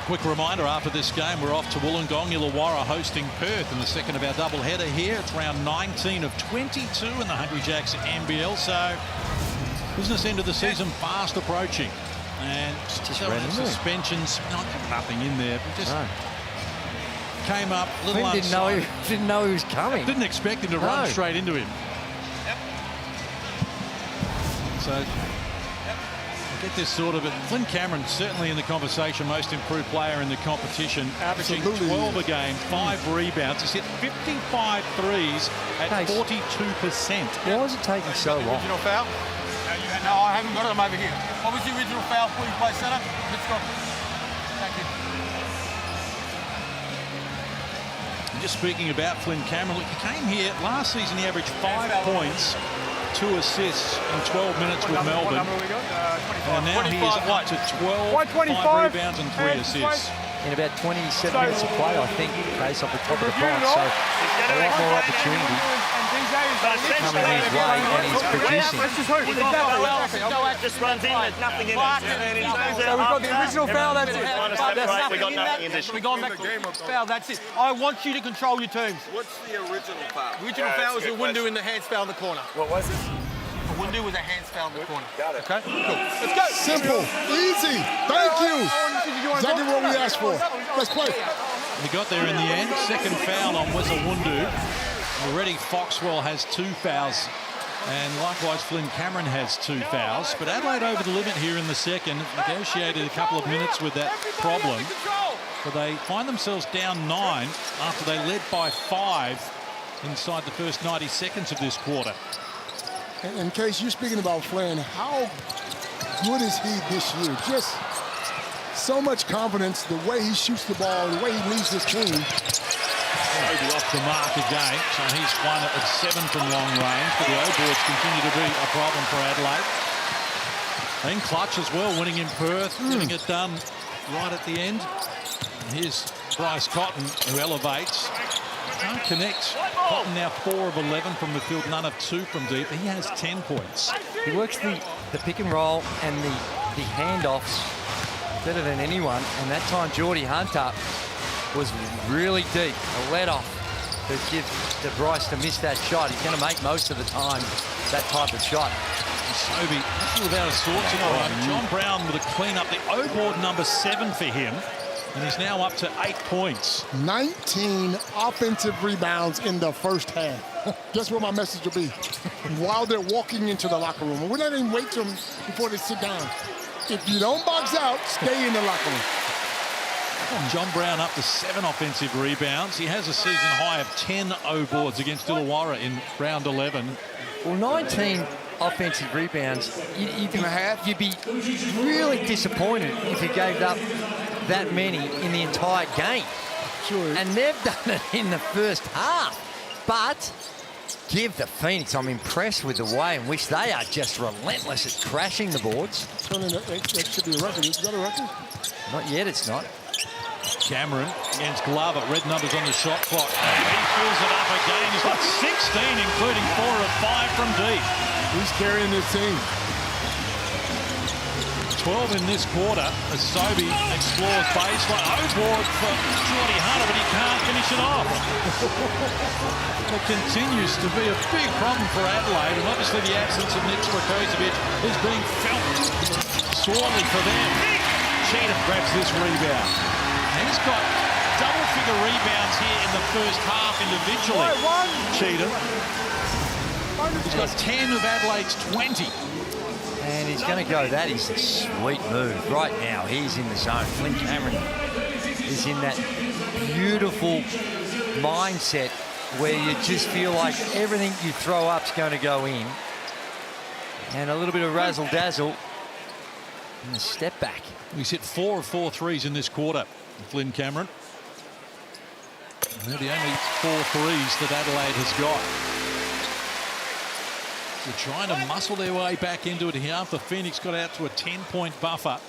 Quick reminder, after this game, we're off to Wollongong. Illawarra hosting Perth in the second of our doubleheader here. It's round 19 of 22 in the Hungry Jacks NBL. So, business end of the season fast approaching. And just suspensions, nothing in there. Just came up a little Flynn didn't know he was coming. Didn't expect him to run straight into him. So, get this sort of it. Flynn Cameron certainly in the conversation, most improved player in the competition, averaging 12 a game, 5 rebounds. He's hit 55 threes at 42%. Why is it taking so long? Original foul? No, I haven't got it. I'm over here. What was the original foul before you play center? Let's go. Thank you. And just speaking about Flynn Cameron, look, he came here last season. He averaged 5 points. 2 assists in 12 minutes with Melbourne. What number we got? 25. And now he is up to 12, 5 rebounds and 3 assists. In about 27 minutes of play, I think, based off the top of the box. So a lot more opportunity coming his way, and he's producing. Just runs in, there's nothing in it. So we've got the original foul, that's it. We got nothing in this. We've gone back to the foul, that's it. I want you to control your teams. What's the original foul? The original foul was a Wundu in the hands foul in the corner. What was it? A Wundu was a hands foul in the corner. Got it. Okay, cool. Let's go. Simple. Easy. Thank you. Exactly what we asked for. Let's play. He got there in the end. Second foul on Weza Wundu. Already Foxwell has 2 fouls. And likewise, Flynn Cameron has 2 fouls. But Adelaide over the limit here in the second. Negotiated a couple of minutes with that problem. But they find themselves down 9 after they led by 5 inside the first 90 seconds of this quarter. In case you're speaking about Flynn, how good is he this year? Just so much confidence, the way he shoots the ball, the way he leads his team. Maybe off the mark again, so he's 1 of 7 from long range, but the O-boards continue to be a problem for Adelaide. And clutch as well, winning in Perth, getting it done right at the end. And here's Bryce Cotton, who elevates. Can't connect. Cotton now 4 of 11 from the field, none of 2 from deep. He has 10 points. He works the pick and roll and the handoffs better than anyone. And that time, Geordie Hunter was really deep. A let-off to give to Bryce to miss that shot. He's going to make most of the time that type of shot. Sobe, a little without a sort tonight. John Brown with a clean up. The O-board number 7 for him. And he's now up to 8 points. 19 offensive rebounds in the first half. Guess what my message will be? While they're walking into the locker room. And we're not even wait for them before they sit down. If you don't box out, stay in the locker room. John Brown up to 7 offensive rebounds. He has a season high of 10 O-boards against Illawarra in round 11. Well, 19 offensive rebounds. You'd be really disappointed if you gave up that many in the entire game. Sure. And they've done it in the first half. But give the Phoenix, I'm impressed with the way in which they are just relentless at crashing the boards. That should be a record. Is that a record? Not yet, it's not. Cameron against Glover. Red numbers on the shot clock. He fills it up again. He's got 16, including 4 of 5 from deep. He's carrying this team. 12 in this quarter as Sobe explores baseline. O-board for Geordie Hunter, but he can't finish it off. It continues to be a big problem for Adelaide, and obviously the absence of Nick Strakozovic is being felt sorely for them. Cheatham grabs this rebound. And he's got double-figure rebounds here in the first half individually. Cheatham. He's got 10 of Adelaide's 20. And he's going to go. That is a sweet move. Right now, he's in the zone. Flynn Cameron is in that beautiful mindset where you just feel like everything you throw up is going to go in. And a little bit of razzle-dazzle. And a step back. He's hit 4 of 4 threes in this quarter, Flynn Cameron. And they're the only 4 threes that Adelaide has got. They're trying to muscle their way back into it here after Phoenix got out to a 10-point buffer.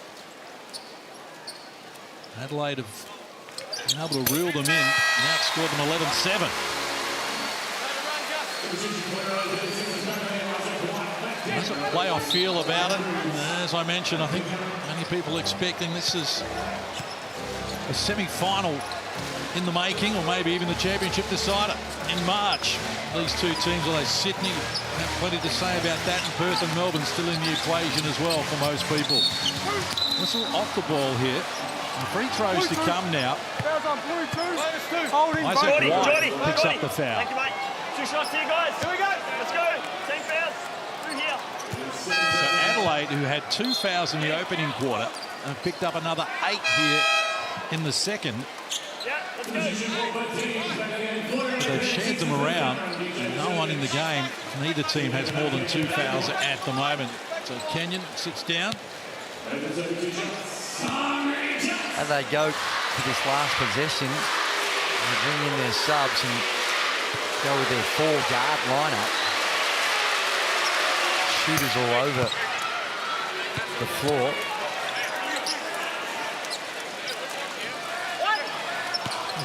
Adelaide have been able to reel them in and outscored them 11-7. There's a playoff feel about it. As I mentioned, I think many people expecting this is a semi-final in the making, or maybe even the championship decider in March. These two teams, although Sydney have plenty to say about that, and Perth and Melbourne still in the equation as well for most people. Whistle off the ball here. And free throws to come now. Isaac White picks up the foul. Thank you, mate. 2 shots here, guys. Here we go. Let's go. Team fouls. Through here. So Adelaide, who had 2 fouls in the opening quarter, have picked up another 8 here in the second. Yeah, let's go. They've shared them around. No one in the game. Neither team has more than 2 fouls at the moment. So Kenyon sits down. And they go to this last possession. They bring in their subs and go with their 4-guard lineup. Shooters all over the floor.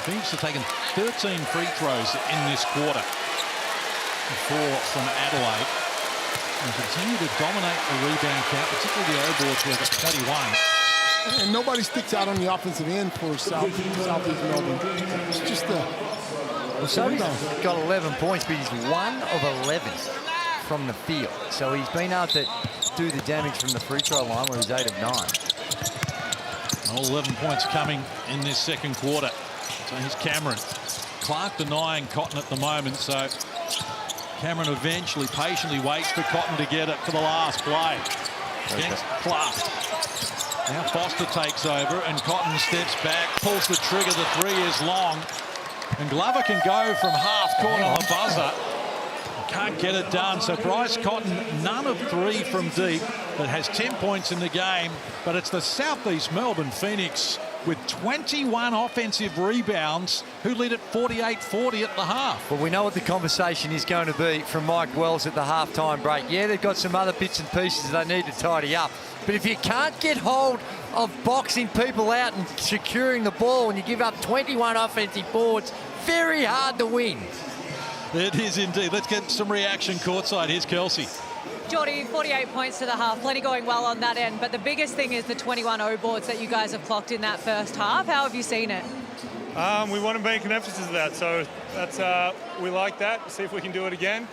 Phoenix have taken 13 free throws in this quarter. 4 from Adelaide. And continue to dominate the rebound count, particularly the O-boards where it's 21. And nobody sticks out on the offensive end for Southeast Melbourne. It's just the... So he's got 11 points, but he's 1 of 11 from the field. So he's been able to do the damage from the free throw line where he's 8 of 9. All 11 points coming in this second quarter. So here's Cameron. Clark denying Cotton at the moment, so Cameron eventually patiently waits for Cotton to get it for the last play. Against Clark. Now Foster takes over and Cotton steps back, pulls the trigger. The 3 is long. And Glover can go from half court on the buzzer. Can't get it done. So Bryce Cotton, none of 3 from deep, but has 10 points in the game. But it's the Southeast Melbourne Phoenix with 21 offensive rebounds who lead at 48-40 at the half. Well, we know what the conversation is going to be from Mike Wells at the halftime break. Yeah, they've got some other bits and pieces they need to tidy up. But if you can't get hold of boxing people out and securing the ball and you give up 21 offensive boards, very hard to win. It is indeed. Let's get some reaction courtside. Here's Kelsey. Geordie, 48 points to the half, plenty going well on that end, but the biggest thing is the 21 O-boards that you guys have clocked in that first half. How have you seen it? We want to make an emphasis of that, so that's we like that. See if we can do it again.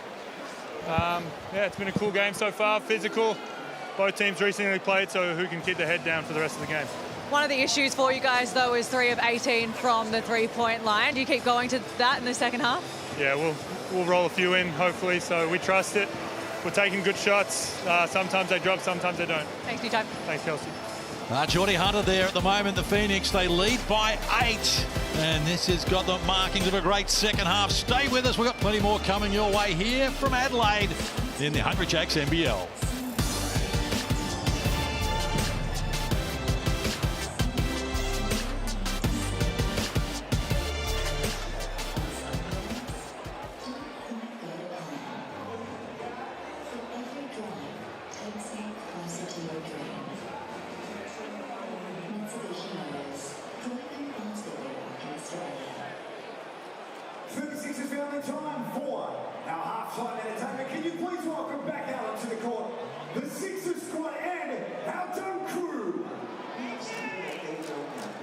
Yeah, it's been a cool game so far, physical. Both teams recently played, so who can keep their head down for the rest of the game. One of the issues for you guys, though, is 3 of 18 from the three-point line. Do you keep going to that in the second half? Yeah, we'll roll a few in, hopefully, so we trust it. We're taking good shots. Sometimes they drop, sometimes they don't. Thanks for your time. Thanks, Kelsey. Geordie Hunter there at the moment. The Phoenix, they lead by 8. And this has got the markings of a great second half. Stay with us. We've got plenty more coming your way here from Adelaide in the Hungry Jacks NBL. Time for our halftime entertainment. Can you please welcome back out onto the court the Sixers squad and our dome crew?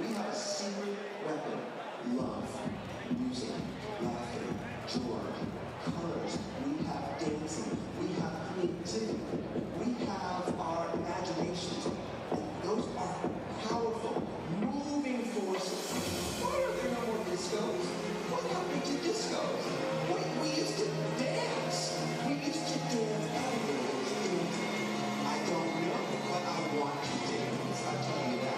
We have a secret weapon: love, music, laughter, joy, colors. We have dancing. We have creativity. We have our imaginations. And those are powerful, moving forces. Why are there no more discos? What happened to discos? We used to dance. We used to do everything. I don't know, but I want to dance. I'll tell you that.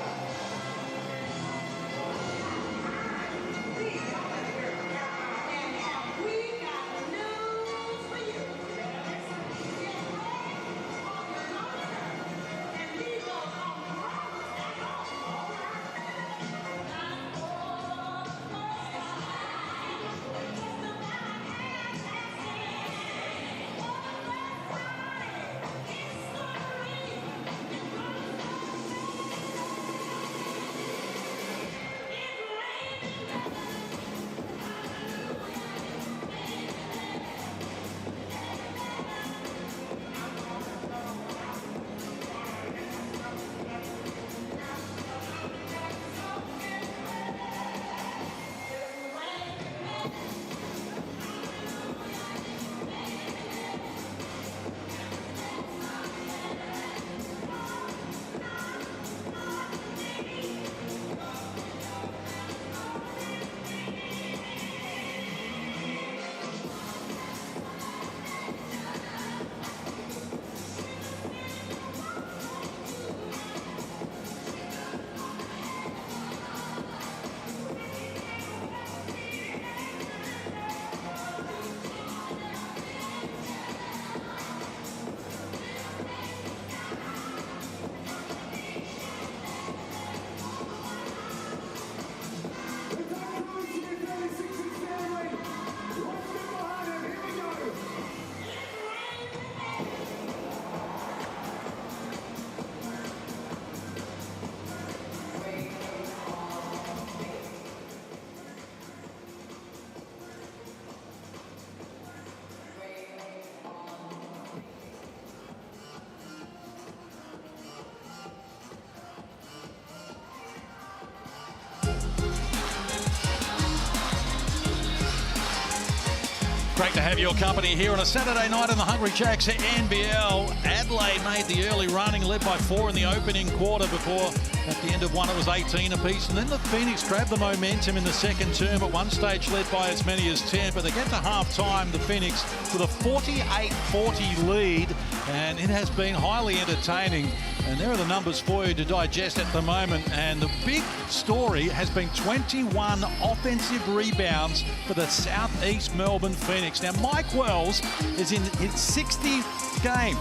Great to have your company here on a Saturday night in the Hungry Jacks NBL. Adelaide made the early running, led by 4 in the opening quarter before at the end of one it was 18 apiece. And then the Phoenix grabbed the momentum in the second term, at one stage led by as many as 10. But they get to half-time, the Phoenix with a 48-40 lead. And it has been highly entertaining. And there are the numbers for you to digest at the moment. And the big story has been 21 offensive rebounds for the Southeast Melbourne Phoenix. Now, Mike Wells is in his 60th game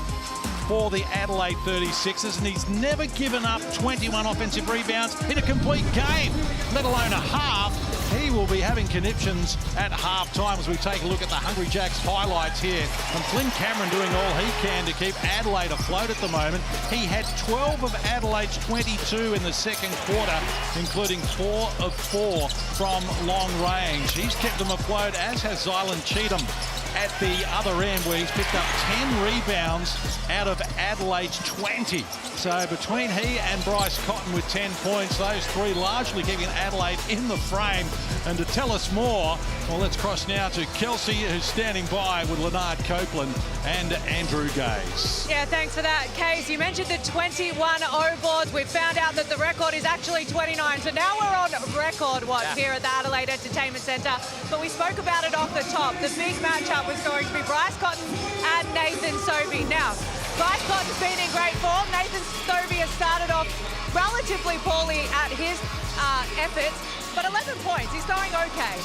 for the Adelaide 36ers, and he's never given up 21 offensive rebounds in a complete game, let alone a half. He will be having conniptions at half-time as we take a look at the Hungry Jacks highlights here. And Flynn Cameron doing all he can to keep Adelaide afloat at the moment. He had 12 of Adelaide's 22 in the second quarter, including 4 of 4 from long range. He's kept them afloat, as has Zylan Cheatham. at the other end where he's picked up 10 rebounds out of Adelaide's 20. So between he and Bryce Cotton with 10 points, those three largely keeping Adelaide in the frame. And to tell us more, well, let's cross now to Kelsey, who's standing by with Leonard Copeland and Andrew Gaze. Yeah, thanks for that, Case. You mentioned the 21 O boards. We found out that the record is actually 29. So now we're on record watch here at the Adelaide Entertainment Centre. But we spoke about it off the top. The big matchup was going to be Bryce Cotton and Nathan Sobey. Now, Bryce Cotton's been in great form. Nathan Sobey has started off relatively poorly at his efforts, but 11 points. He's going okay.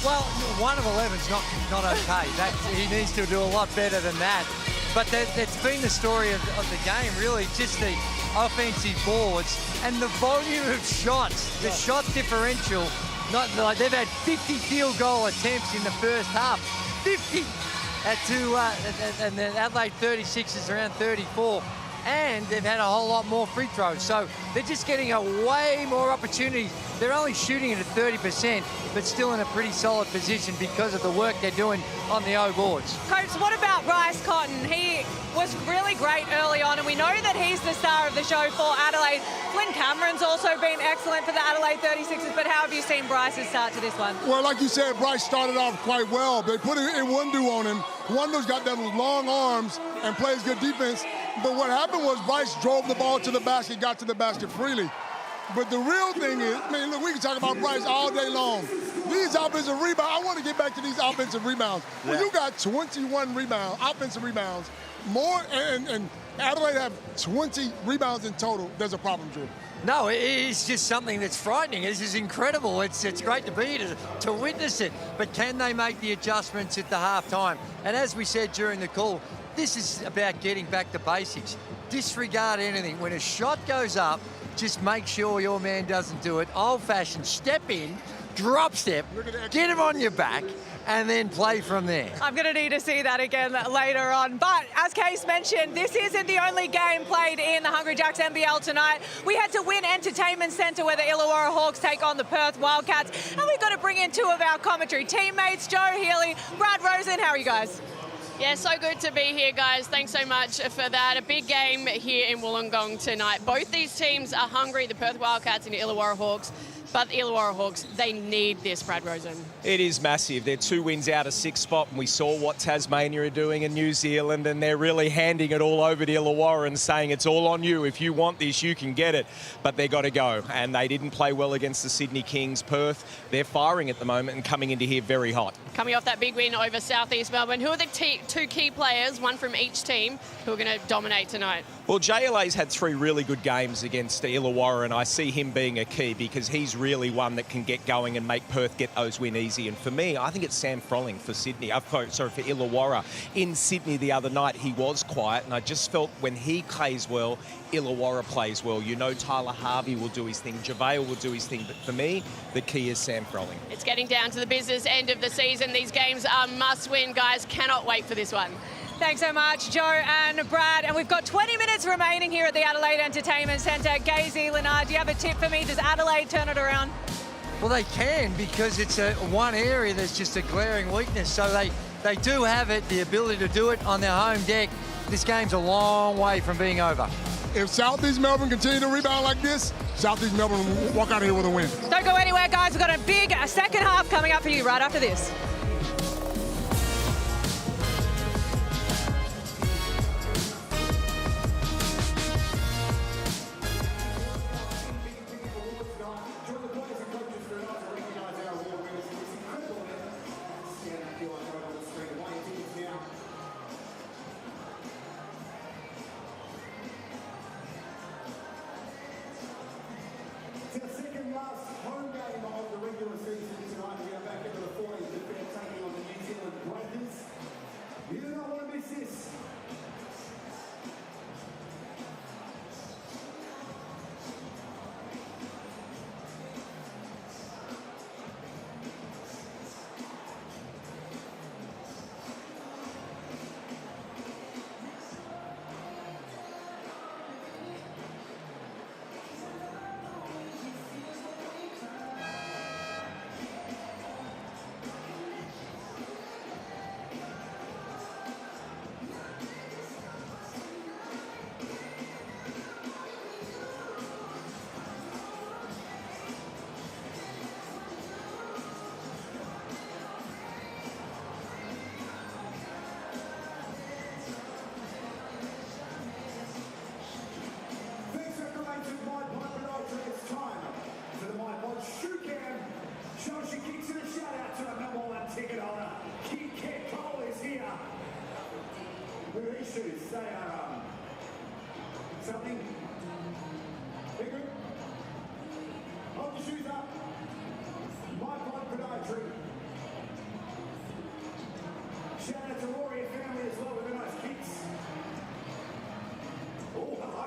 Well, 1 of 11's not okay. He needs to do a lot better than that. But that's been the story of the game, really, just the offensive boards and the volume of shots, the shot differential. Not like they've had 50 field goal attempts in the first half, 50 and the Adelaide 36 is around 34. And they've had a whole lot more free throws. So they're just getting a way more opportunities. They're only shooting it at 30%, but still in a pretty solid position because of the work they're doing on the O boards. Coach, what about Bryce Cotton? He was really great early on, and we know that he's the star of the show for Adelaide. Flynn Cameron's also been excellent for the Adelaide 36ers, but how have you seen Bryce's start to this one? Well, like you said, Bryce started off quite well. They put it in Wundu on him. Wundu's got those long arms and plays good defense. But what happened was Bryce drove the ball to the basket, got to the basket freely. But the real thing is, I mean, look, we can talk about Bryce all day long. These offensive rebounds, I want to get back to these offensive rebounds. When you got 21 rebounds, offensive rebounds, more, and Adelaide have 20 rebounds in total, there's a problem, Drew. No, it's just something that's frightening. This is incredible. It's great to be here to witness it. But can they make the adjustments at the halftime? And as we said during the call, this is about getting back to basics. Disregard anything. When a shot goes up, just make sure your man doesn't do it. Old-fashioned, step in, drop step, get him on your back, and then play from there. I'm going to need to see that again later on. But as Case mentioned, this isn't the only game played in the Hungry Jacks NBL tonight. We had to win Entertainment Centre where the Illawarra Hawks take on the Perth Wildcats. And we've got to bring in two of our commentary teammates, Joe Healy, Brad Rosen. How are you guys? Yeah, so good to be here, guys. Thanks so much for that. A big game here in Wollongong tonight. Both these teams are hungry, the Perth Wildcats and the Illawarra Hawks. But the Illawarra Hawks, they need this, Brad Rosen. It is massive. They're 2 wins out of 6 spot, and we saw what Tasmania are doing in New Zealand, and they're really handing it all over to Illawarra and saying it's all on you. If you want this, you can get it. But they've got to go, and they didn't play well against the Sydney Kings. Perth, they're firing at the moment and coming into here very hot. Coming off that big win over South East Melbourne, who are the 2 key players, one from each team, who are going to dominate tonight? Well, JLA's had 3 really good games against Illawarra, and I see him being a key because he's really one that can get going and make Perth get those win easy. And for me, I think it's Sam Frolling for Sydney. For Illawarra. In Sydney the other night, he was quiet, and I just felt when he plays well, Illawarra plays well. You know, Tyler Harvey will do his thing, JaVale will do his thing, but for me, the key is Sam Frolling. It's getting down to the business end of the season. These games are must-win, guys. Cannot wait for this one. Thanks so much, Joe and Brad. And we've got 20 minutes remaining here at the Adelaide Entertainment Centre. Gazy, Leonard, do you have a tip for me? Does Adelaide turn it around? Well, they can, because it's one area that's just a glaring weakness. So they do have it, the ability to do it on their home deck. This game's a long way from being over. If Southeast Melbourne continue to rebound like this, Southeast Melbourne will walk out of here with a win. Don't go anywhere, guys. We've got a big second half coming up for you right after this. It's the second last home game of the regular season tonight. We are back into the 40s. Cole is here. Who are these shoes? They are something. They're good. Hold the shoes up. My Blood Podiatry. Shout out to Rory and family as well with the nice kicks. Oh, hello.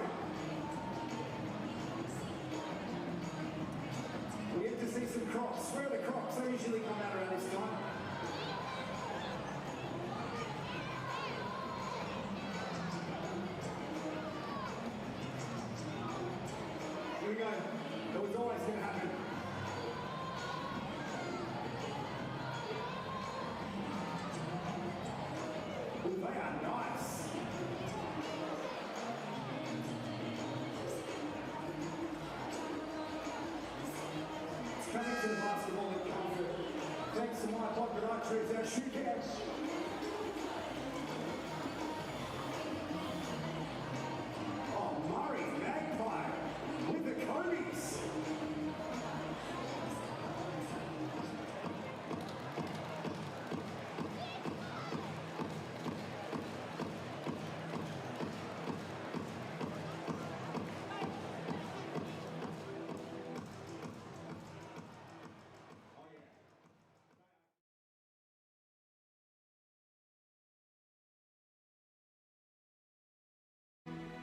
We get to see some Crocs. Where are the Crocs? They usually come out around this time. Here we go. It was always going to happen. Ooh, they are nice. Coming to the basketball in comfort. Thanks to my Podiatry, our shoe cats. Oh, Murray Magpie with the Kobe's.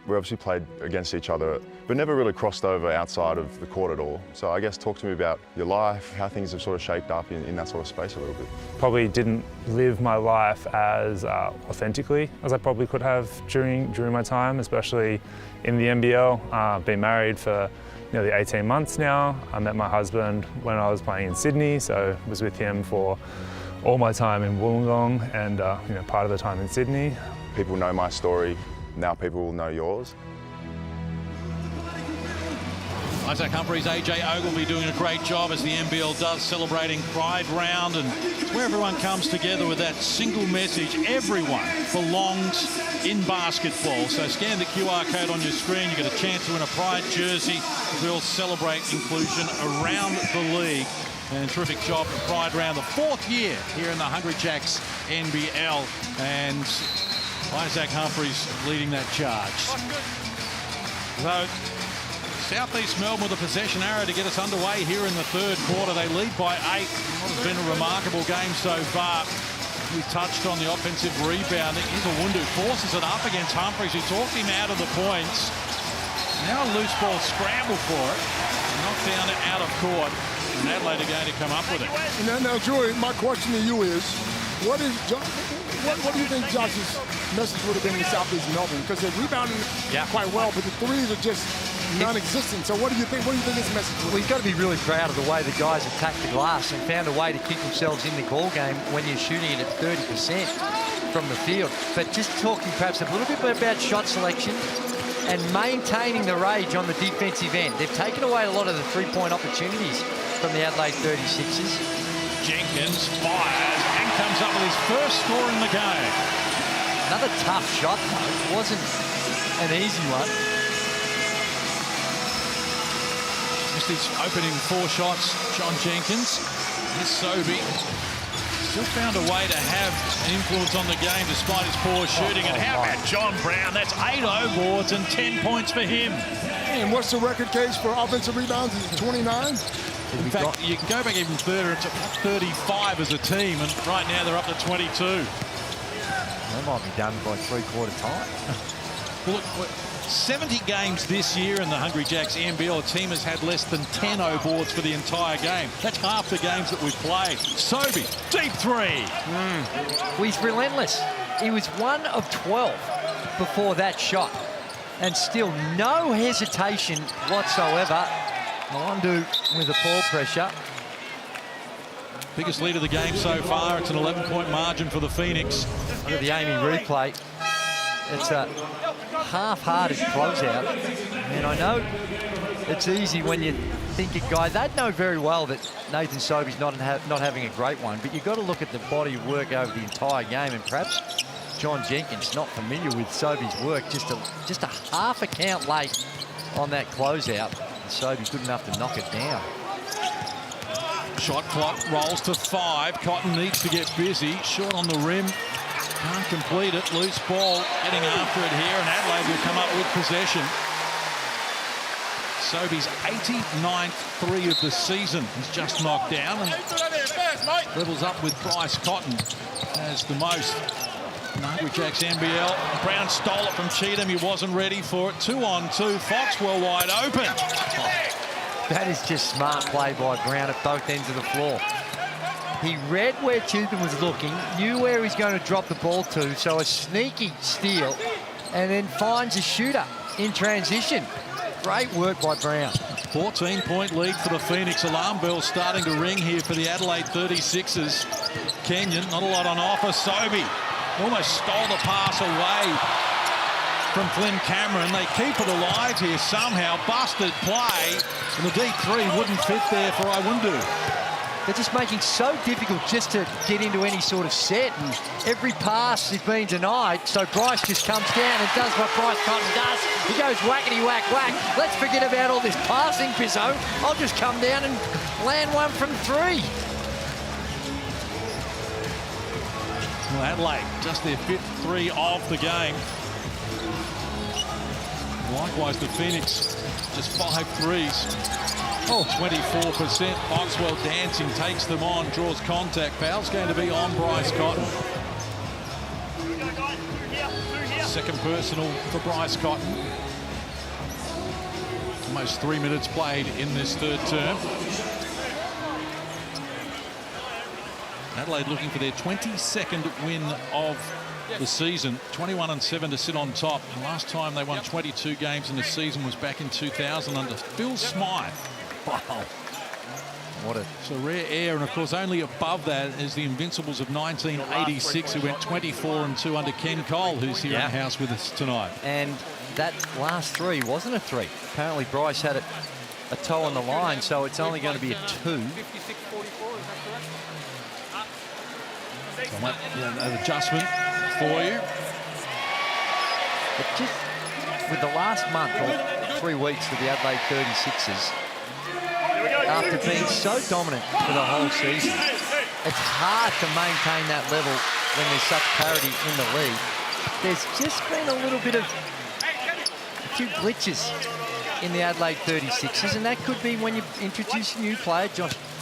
We obviously played against each other, but never really crossed over outside of the court at all. So I guess talk to me about your life, how things have sort of shaped up in that sort of space a little bit. Probably didn't live my life as authentically as I probably could have during my time, especially in the NBL. I've been married for nearly 18 months now. I met my husband when I was playing in Sydney, so was with him for all my time in Wollongong and part of the time in Sydney. People know my story. Now people will know yours. Isaac Humphries, AJ Ogilvy doing a great job as the NBL does, celebrating Pride Round, and it's where everyone comes together with that single message: everyone belongs in basketball. So scan the QR code on your screen, you get a chance to win a Pride jersey. We'll celebrate inclusion around the league. And terrific job for Pride Round, the 4th year here in the Hungry Jacks NBL, and Isaac Humphries leading that charge. So Southeast Melbourne with a possession arrow to get us underway here in the 3rd quarter. They lead by 8. What has been a remarkable game so far. We touched on the offensive rebounding. Illawarra forces it up against Humphries, who talked him out of the points. Now a loose ball scramble for it. Knocked down it out of court. And Adelaide are going to come up with it. Now, Joey, my question to you is, what do you think Josh's message would have been in Southeast Melbourne? Because they're rebounding quite well, but the threes are just non-existent. So what do you think? What do you think his message would be? Well, he's got to be really proud of the way the guys attacked the glass and found a way to keep themselves in the ball game when you're shooting it at 30% from the field. But just talking perhaps a little bit about shot selection and maintaining the rage on the defensive end. They've taken away a lot of the three-point opportunities from the Adelaide 36ers. Jenkins fires and comes up with his first score in the game. Another tough shot, though. It wasn't an easy one. Missed his opening 4 shots, John Jenkins. Here's Sobey. Still found a way to have an influence on the game despite his poor shooting. And how about John Brown? That's 8 O-boards and 10 points for him. And what's the record case for offensive rebounds? Is it 29? In fact, you can go back even further. It's 35 as a team, and right now they're up to 22. They might be done by 3/4 time. Well, look, 70 games this year in the Hungry Jacks NBL. A team has had less than 10 O-boards for the entire game. That's half the games that we've played. Sobey, deep 3. Well, he's relentless. He was 1 of 12 before that shot. And still no hesitation whatsoever. Mwondu with the ball pressure. Biggest lead of the game so far. It's an 11-point margin for the Phoenix. Look at the Amy replay. It's a half-hearted closeout. And I know it's easy when you think a guy, they'd know very well that Nathan Sobey's not having a great one, but you've got to look at the body of work over the entire game, and perhaps John Jenkins, not familiar with Sobey's work, just a half a count late on that closeout. Sobey good enough to knock it down. Shot clock rolls to 5. Cotton needs to get busy. Short on the rim. Can't complete it. Loose ball. Getting after it here, and Adelaide will come up with possession. Sobey's 89th 3 of the season. He's just knocked down and levels up with Bryce Cotton as the most. Hungry Jacks NBL. Brown stole it from Cheatham. He wasn't ready for it. 2-on-2. Foxwell wide open. That is just smart play by Brown at both ends of the floor. He read where Cheatham was looking, knew where he's going to drop the ball to, so a sneaky steal, and then finds a shooter in transition. Great work by Brown. 14-point lead for the Phoenix. Alarm bell starting to ring here for the Adelaide 36ers. Kenyon, not a lot on offer. Sobey almost stole the pass away from Flynn Cameron. They keep it alive here somehow. Busted play, and the deep 3 wouldn't fit there for Iwundu. They're just making so difficult just to get into any sort of set, and every pass is being denied, so Bryce just comes down and does what Bryce Cotton does. He goes whackety whack whack. Let's forget about all this passing, Pizzo. I'll just come down and land one from 3. Well, Adelaide, just their 5th 3 of the game. Likewise, the Phoenix, just 5 threes. 24%. Foxwell dancing, takes them on, draws contact. Foul's going to be on Bryce Cotton. Second personal for Bryce Cotton. Almost 3 minutes played in this third term. Adelaide looking for their 22nd win of the season. 21-7 to sit on top. And last time they won 22 games in the season was back in 2000 under Phil Smythe. Wow. What a... So rare air, and of course only above that is the Invincibles of 1986 who went 24-2 under Ken Cole, who's here in the house with us tonight. And that last 3 wasn't a 3. Apparently Bryce had a toe on the line, so it's only going to be a 2. So an adjustment for you. But just with the last month or 3 weeks for the Adelaide 36ers, after being so dominant for the whole season, it's hard to maintain that level when there's such parity in the league. There's just been a little bit of a few glitches in the Adelaide 36ers, and that could be when you introduce a new player.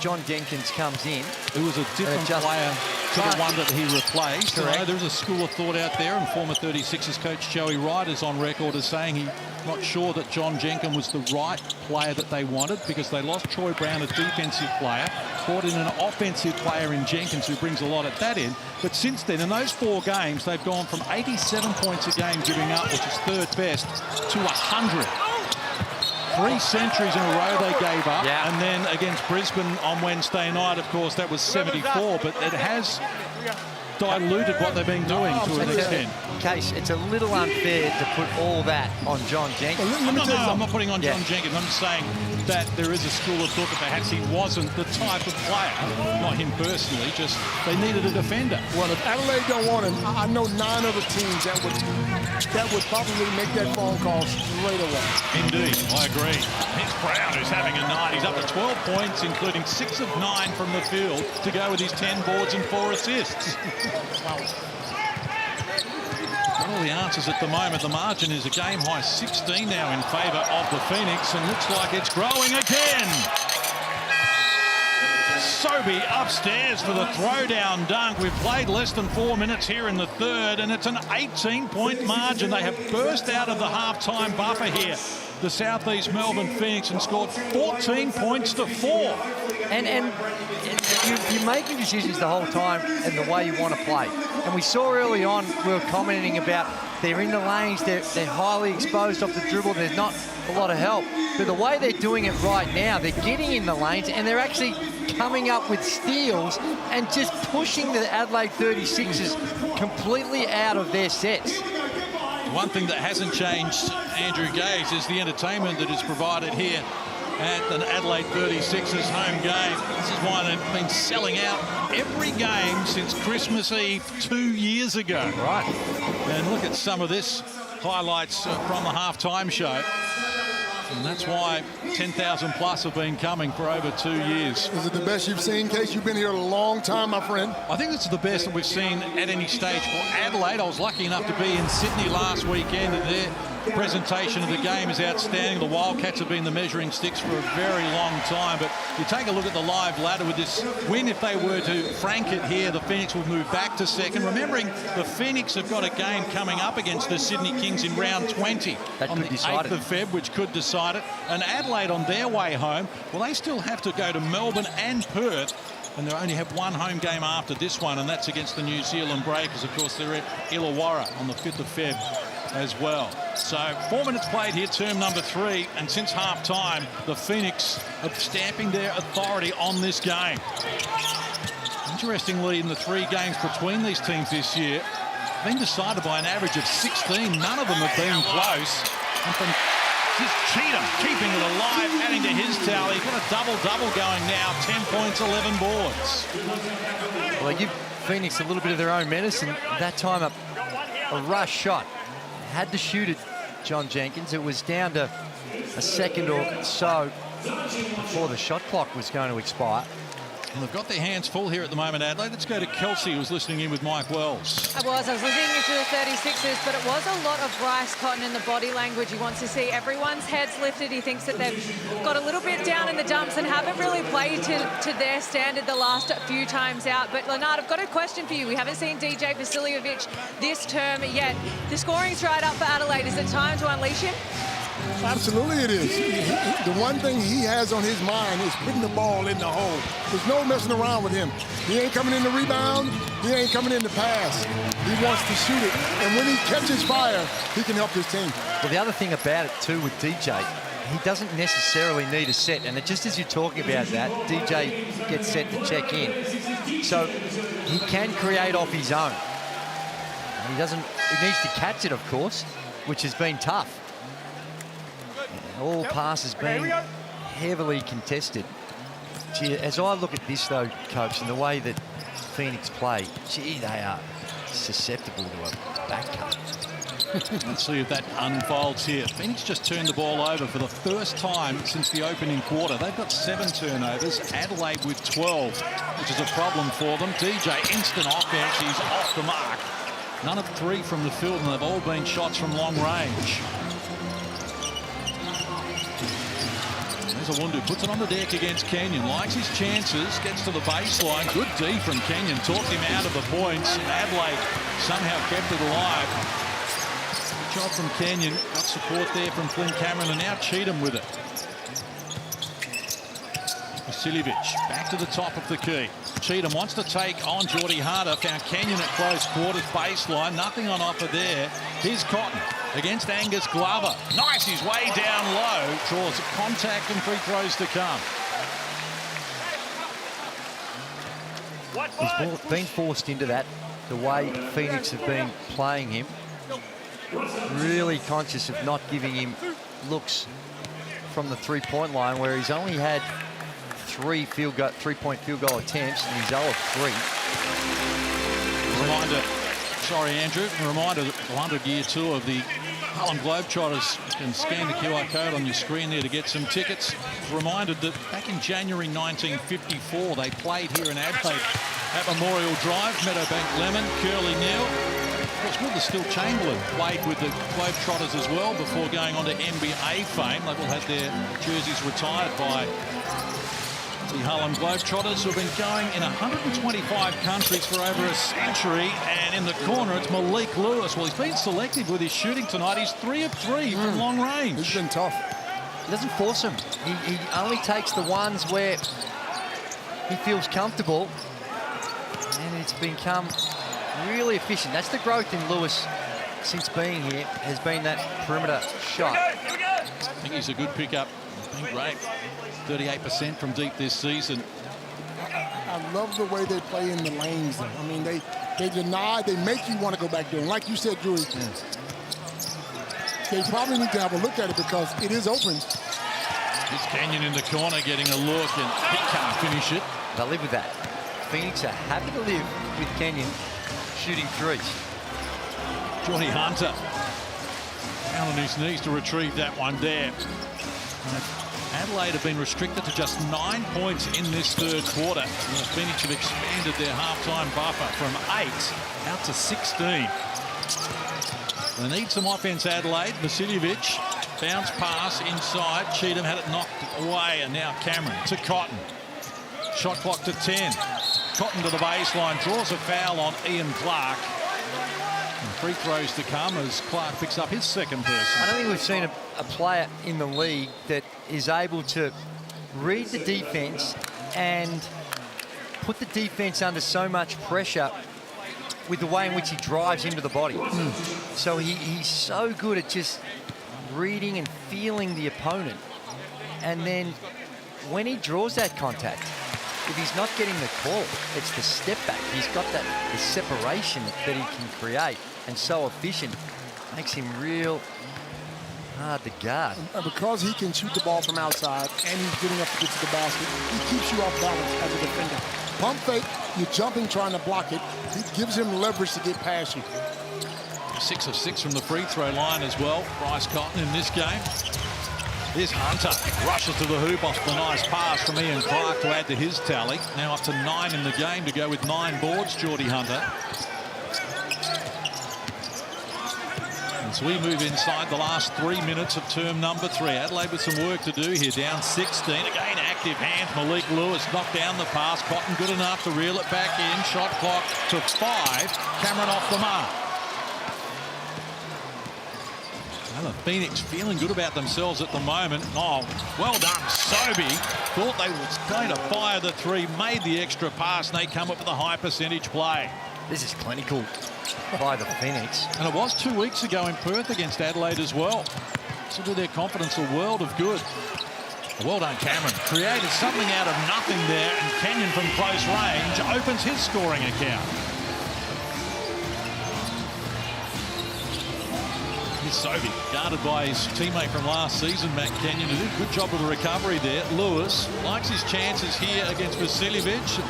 John Jenkins comes in. It was a different player to the one that he replaced. Correct. There's a school of thought out there, and former 36ers coach Joey Wright is on record as saying he's not sure that John Jenkins was the right player that they wanted, because they lost Troy Brown, a defensive player, brought in an offensive player in Jenkins who brings a lot at that end. But since then, in those 4 games, they've gone from 87 points a game giving up, which is 3rd best, to 100. 3 centuries in a row they gave up, and then against Brisbane on Wednesday night, of course, that was 74, but it has diluted what they've been doing to an extent. Case, it's a little unfair to put all that on John Jenkins. I'm not putting on John Jenkins. I'm just saying that there is a school of thought that perhaps he wasn't the type of player, not him personally, just they needed a defender. Well, if Adelaide don't want him, I know 9 other teams that would probably make that phone call straight away. Indeed, I agree. Here's Brown, who's having a night. He's up to 12 points, including 6 of 9 from the field, to go with his 10 boards and 4 assists. All the answers at the moment. The margin is a game-high 16 now in favour of the Phoenix, and looks like it's growing again. Sobey upstairs for the throwdown dunk. We've played less than 4 minutes here in the third, and it's an 18-point margin. They have burst out of the half-time buffer here, the Southeast Melbourne Phoenix, and scored 14 points to 4. And you're making decisions the whole time and the way you want to play. And we saw early on, we were commenting about they're in the lanes, they're highly exposed off the dribble, there's not a lot of help. But the way they're doing it right now, they're getting in the lanes and they're actually coming up with steals and just pushing the Adelaide 36ers completely out of their sets. One thing that hasn't changed, Andrew Gaze, is the entertainment that is provided here at an Adelaide 36ers home game. This is why they've been selling out every game since Christmas Eve 2 years ago. Right. And look at some of this highlights from the halftime show. And that's why 10,000 plus have been coming for over 2 years. Is it the best you've seen, Case? You've been here a long time, my friend. I think it's the best that we've seen at any stage for Adelaide. I was lucky enough to be in Sydney last weekend, and their presentation of the game is outstanding. The Wildcats have been the measuring sticks for a very long time, but you take a look at the live ladder with this win. If they were to frank it here, the Phoenix will move back to second. Remembering the Phoenix have got a game coming up against the Sydney Kings in round 20 on the 8th of Feb, which could decide it. And Adelaide on their way home, well, they still have to go to Melbourne and Perth, and they only have one home game after this one, and that's against the New Zealand Breakers. Of course, they're at Illawarra on the 5th of Feb as well. So 4 minutes played here, term number 3, and since half-time, the Phoenix are stamping their authority on this game. Interestingly, in the 3 games between these teams this year, been decided by an average of 16. None of them have been close. And from Cheatham keeping it alive, adding to his tally. He's got a double-double going now, 10 points, 11 boards. Well, they give Phoenix a little bit of their own medicine. That time a rush shot. Had to shoot it, John Jenkins. It was down to a second or so before the shot clock was going to expire. And they've got their hands full here at the moment, Adelaide. Let's go to Kelsey, who was listening in with Mike Wells. I was listening to the 36ers, but it was a lot of Bryce Cotton in the body language. He wants to see everyone's heads lifted. He thinks that they've got a little bit down in the dumps and haven't really played to their standard the last few times out. But Leonard, I've got a question for you. We haven't seen DJ Vasiljevic this term yet. The scoring's dried up for Adelaide. Is it time to unleash him? Absolutely it is. The one thing he has on his mind is putting the ball in the hole. There's no messing around with him. He ain't coming in to rebound. He ain't coming in to pass. He wants to shoot it. And when he catches fire, he can help his team. Well, the other thing about it, too, with DJ, he doesn't necessarily need a set. And just as you're talking about that, DJ gets set to check in. So he can create off his own. And he needs to catch it, of course, which has been tough. All passes being heavily contested. Gee, as I look at this, though, Coach, and the way that Phoenix play, gee, they are susceptible to a back cut. Let's see if that unfolds here. Phoenix just turned the ball over for the first time since the opening quarter. They've got 7 turnovers, Adelaide with 12, which is a problem for them. DJ, instant offense, he's off the mark. None of 3 from the field, and they've all been shots from long range. Wundu puts it on the deck against Kenyon, likes his chances, gets to the baseline. Good D from Kenyon, talked him out of the points. And Adelaide somehow kept it alive. Good job from Kenyon, got support there from Flynn Cameron, and now Cheatham with it. Vasiljevic back to the top of the key. Cheatham wants to take on Geordie Hunter, found Kenyon at close quarters baseline, nothing on offer there. Here's Cotton against Angus Glover. Nice, his way down low, draws contact and free throws to come. He's been forced into that, the way Phoenix have been playing him. Really conscious of not giving him looks from the three-point line, where he's only had 3-point field goal attempts, and he's 0 of 3. Reminder, sorry Andrew, a reminder that the 100-year tour of the Harlem Globetrotters. You can scan the QR code on your screen there to get some tickets. Reminded that back in January 1954, they played here in Adelaide at Memorial Drive. Meadowbank Lemon, Curly Neal. Of course, Wilder Still Chamberlain played with the Globetrotters as well before going on to NBA fame. They've all had their jerseys retired by the Harlem Globetrotters, who have been going in 125 countries for over a century. And in the corner, it's Malik Lewis. Well, he's been selective with his shooting tonight. He's 3 of 3 from long range. It's been tough. He doesn't force him. He only takes the ones where he feels comfortable, and it's become really efficient. That's the growth in Lewis since being here, has been that perimeter shot. I think he's a good pickup. He's been great. 38% from deep this season. I love the way they play in the lanes, though. I mean, they deny, they make you want to go back there. And like you said, Drew, they probably need to have a look at it because it is open. It's Kenyon in the corner getting a look, and he can't finish it. They'll live with that. Phoenix are happy to live with Kenyon shooting threes. Geordie Hunter down on his knees to retrieve that one there. Adelaide have been restricted to just 9 points in this third quarter. Well, Phoenix have expanded their halftime buffer from 8 out to 16. They need some offense, Adelaide. Vasiljevic, bounce pass inside. Cheatham had it knocked away, and now Cameron to Cotton. Shot clock to 10. Cotton to the baseline, draws a foul on Ian Clark. And free throws to come as Clark picks up his second person. I don't think we've seen a player in the league that is able to read the defense and put the defense under so much pressure with the way in which he drives into the body. So he's so good at just reading and feeling the opponent. And then when he draws that contact, if he's not getting the call, it's the step back. He's got that the separation that he can create, and so efficient. Makes him real hard to guard. And because he can shoot the ball from outside and he's getting up to get to the basket, he keeps you off balance as a defender. Pump fake, you're jumping trying to block it. It gives him leverage to get past you. 6 of 6 from the free throw line as well. Bryce Cotton in this game. Here's Hunter, rushes to the hoop off the nice pass from Ian Clark to add to his tally. Now up to 9 in the game to go with 9 boards, Geordie Hunter. And so we move inside the last 3 minutes of term number 3. Adelaide with some work to do here, down 16. Again, active hands. Malik Lewis knocked down the pass. Cotton good enough to reel it back in. Shot clock to 5. Cameron off the mark. Well, the Phoenix feeling good about themselves at the moment. Oh, well done, Sobey. Thought they were going to fire the 3, made the extra pass, and they come up with a high percentage play. This is clinical by the Phoenix. And it was 2 weeks ago in Perth against Adelaide as well. So do their confidence a world of good. Well done, Cameron. Created something out of nothing there, and Kenyon from close range opens his scoring account. Sobey, guarded by his teammate from last season, Matt Kenyon, who did a good job of the recovery there. Lewis likes his chances here against Vasiljevic.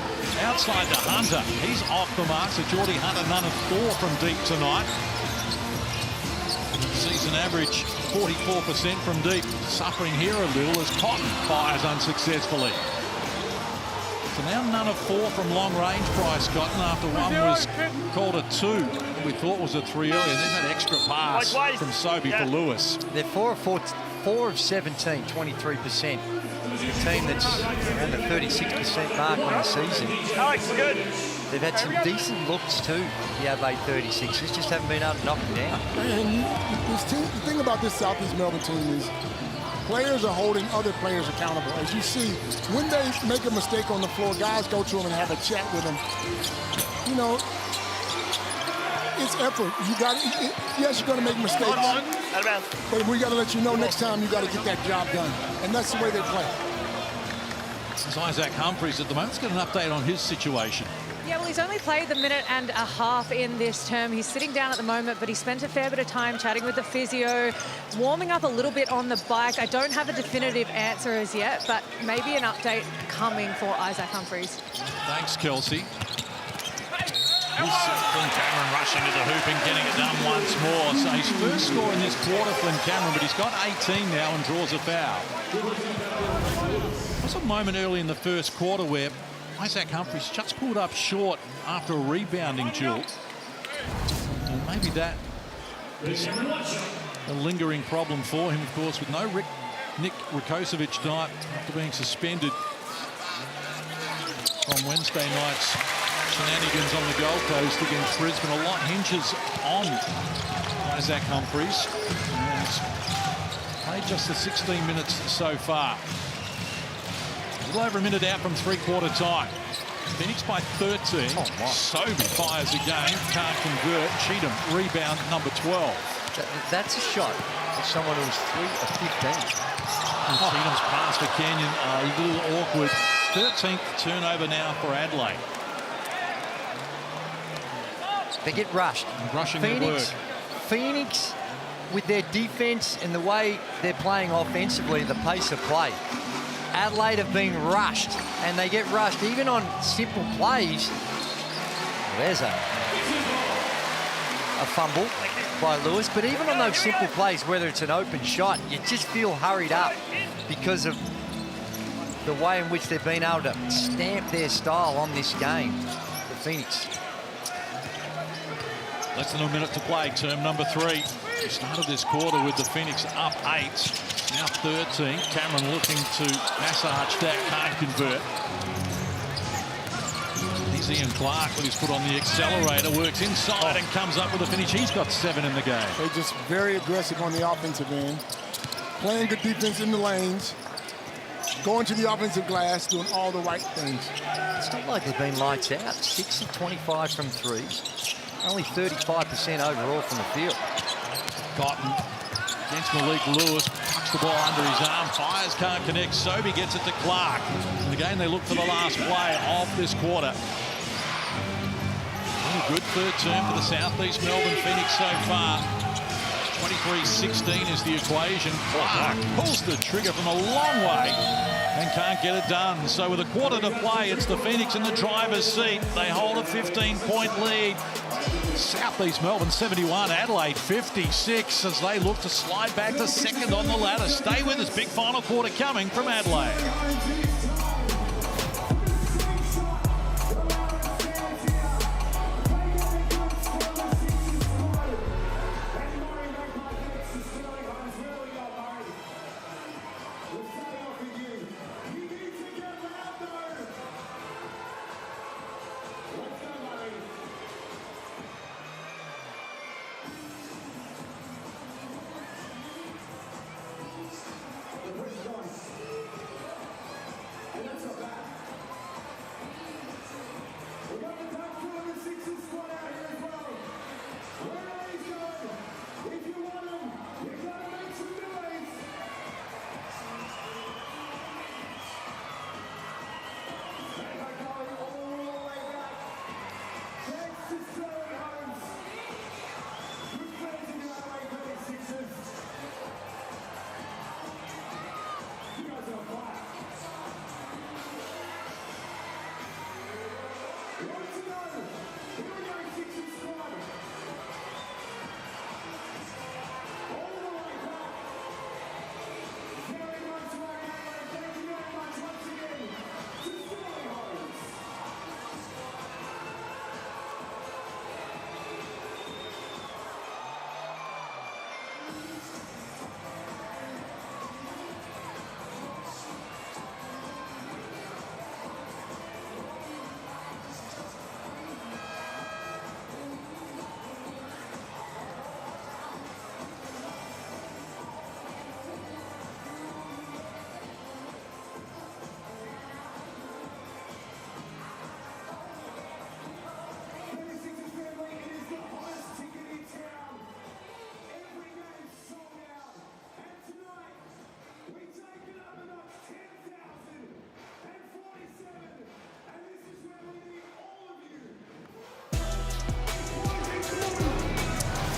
Outside to Hunter. He's off the mark, so Geordie Hunter none of 4 from deep tonight. Season average 44% from deep. Suffering here a little as Cotton fires unsuccessfully. So now none of 4 from long range, Bryce Cotton, after one was called a 2. We thought was a 3 earlier. And then that extra pass from Sobey for Lewis. They're 4 of 17, 23%. A team that's around the 36% mark on the season. Alex, we're good. They've had some decent looks too, the Adelaide 36ers, just haven't been able to knock them down. And the thing about this Southeast Melbourne team is players are holding other players accountable. As you see, when they make a mistake on the floor, guys go to them and have a chat with them. You know, it's effort. Yes, you're going to make mistakes. But we got to let you know next time you got to get that job done. And that's the way they play. This is Isaac Humphries at the moment. Let's get an update on his situation. Yeah, well, he's only played the minute and a half in this term. He's sitting down at the moment, but he spent a fair bit of time chatting with the physio, warming up a little bit on the bike. I don't have a definitive answer as yet, but maybe an update coming for Isaac Humphries. Thanks, Kelsey. Flynn Cameron rushing to the hoop and getting it done once more. So his first score in this quarter, Flynn Cameron, but he's got 18 now and draws a foul. There was a moment early in the first quarter where Isaac Humphries just pulled up short after a rebounding duel. And maybe that is a lingering problem for him, of course, with no Nick Rakocevic tonight after being suspended from Wednesday night's shenanigans on the Gold Coast against Brisbane. A lot hinges on Isaac Humphries. And he's played just the 16 minutes so far. A little over a minute out from three-quarter time. Phoenix by 13. Sobey fires again, can't convert. Cheatham rebound number 12. That's a shot for someone who's 3 of 15. And Cheatham's pass for Kenyon a little awkward. 13th turnover now for Adelaide. They get rushed. Rushing their work. Phoenix, with their defense and the way they're playing offensively, the pace of play. Adelaide have been rushed, and they get rushed even on simple plays. There's a a fumble by Lewis, but even on those simple plays, whether it's an open shot, you just feel hurried up because of the way in which they've been able to stamp their style on this game, the Phoenix. Less than a minute to play, term number 3. We started this quarter with the Phoenix up 8, now 13. Cameron looking to massage that, can't convert. Here's Ian Clark with his foot on the accelerator, works inside and comes up with a finish. He's got 7 in the game. They're just very aggressive on the offensive end, playing good defense in the lanes, going to the offensive glass, doing all the right things. It's not like they've been lights out. 6 of 25 from 3. Only 35% overall from the field. Cotton against Malik Lewis, tucks the ball under his arm, fires, can't connect. Sobey gets it to Clark. And again, they look for the last play of this quarter. Good third term for the Southeast Melbourne Phoenix so far. 23-16 is the equation. Clark pulls the trigger from a long way and can't get it done. So with a quarter to play, it's the Phoenix in the driver's seat. They hold a 15-point lead. Southeast Melbourne 71, Adelaide 56 as they look to slide back to second on the ladder. Stay with us, big final quarter coming from Adelaide.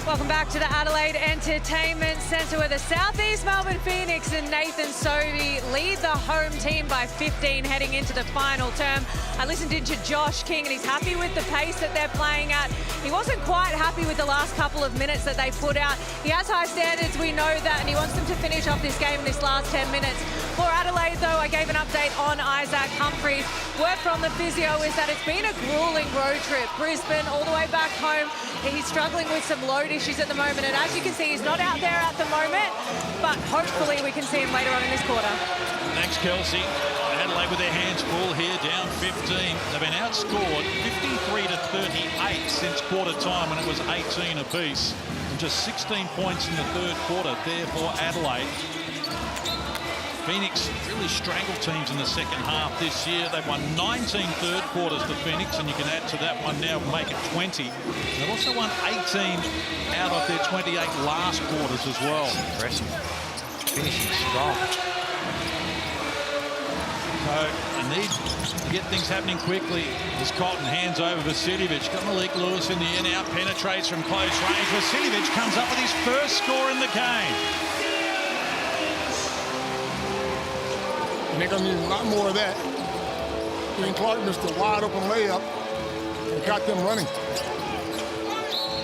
Welcome back to the Adelaide Entertainment Centre where the Southeast Melbourne Phoenix and Nathan Sobey lead the home team by 15 heading into the final term. I listened into Josh King and he's happy with the pace that they're playing at. He wasn't quite happy with the last couple of minutes that they put out. He has high standards, we know that, and he wants them to finish off this game in this last 10 minutes. For Adelaide, though, I gave an update on Isaac Humphries. Word from the physio is that it's been a grueling road trip. Brisbane all the way back home. He's struggling with some load issues at the moment, and as you can see, he's not out there at the moment, but hopefully we can see him later on in this quarter. Thanks, Kelsey. Adelaide with their hands full here, down 15. They've been outscored 53-38 since quarter time when it was 18 apiece. And just 16 points in the third quarter there for Adelaide. Phoenix really strangled teams in the second half this year. They've won 19 third quarters to Phoenix, and you can add to that one now, make it 20. They've also won 18 out of their 28 last quarters as well. Impressive. Finishing strong. So a need to get things happening quickly. As Cotton hands over Vasiljevic. Got Malik Lewis in the in-out, penetrates from close range. Vasiljevic comes up with his first score in the game. And they're going to need a lot more of that. Ian Clark missed a wide open layup and got them running.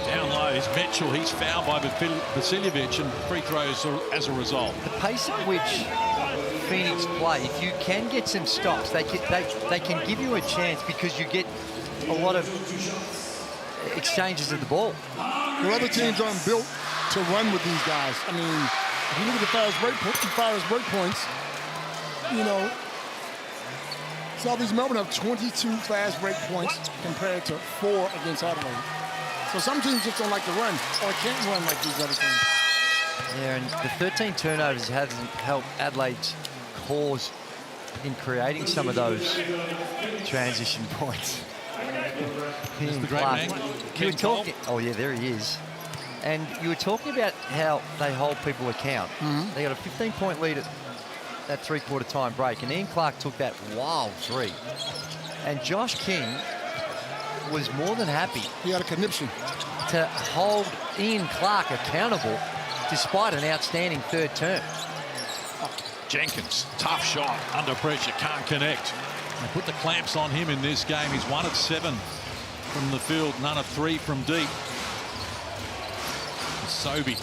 Down low, is Mitchell. He's fouled by Vasiljevic, and free throws as a result. The pace at which Phoenix play, if you can get some stops, they can give you a chance because you get a lot of exchanges of the ball. Well, other teams aren't built to run with these guys. I mean, if you look at the fastest break points, you know, Southeast Melbourne have 22 fast break points compared to 4 against Adelaide. So some teams just don't like to run or can't run like these other teams. Yeah, and the 13 turnovers hasn't helped Adelaide's cause in creating some of those transition points. The great man, you were talking. Oh yeah, there he is. And you were talking about how they hold people account. They got a 15-point lead at that three-quarter time break, and Ian Clark took that wild 3. And Josh King was more than happy. He had a conniption to hold Ian Clark accountable despite an outstanding third term. Jenkins, tough shot, under pressure, can't connect. They put the clamps on him in this game. He's 1 of 7 from the field, none of 3 from deep. Sobey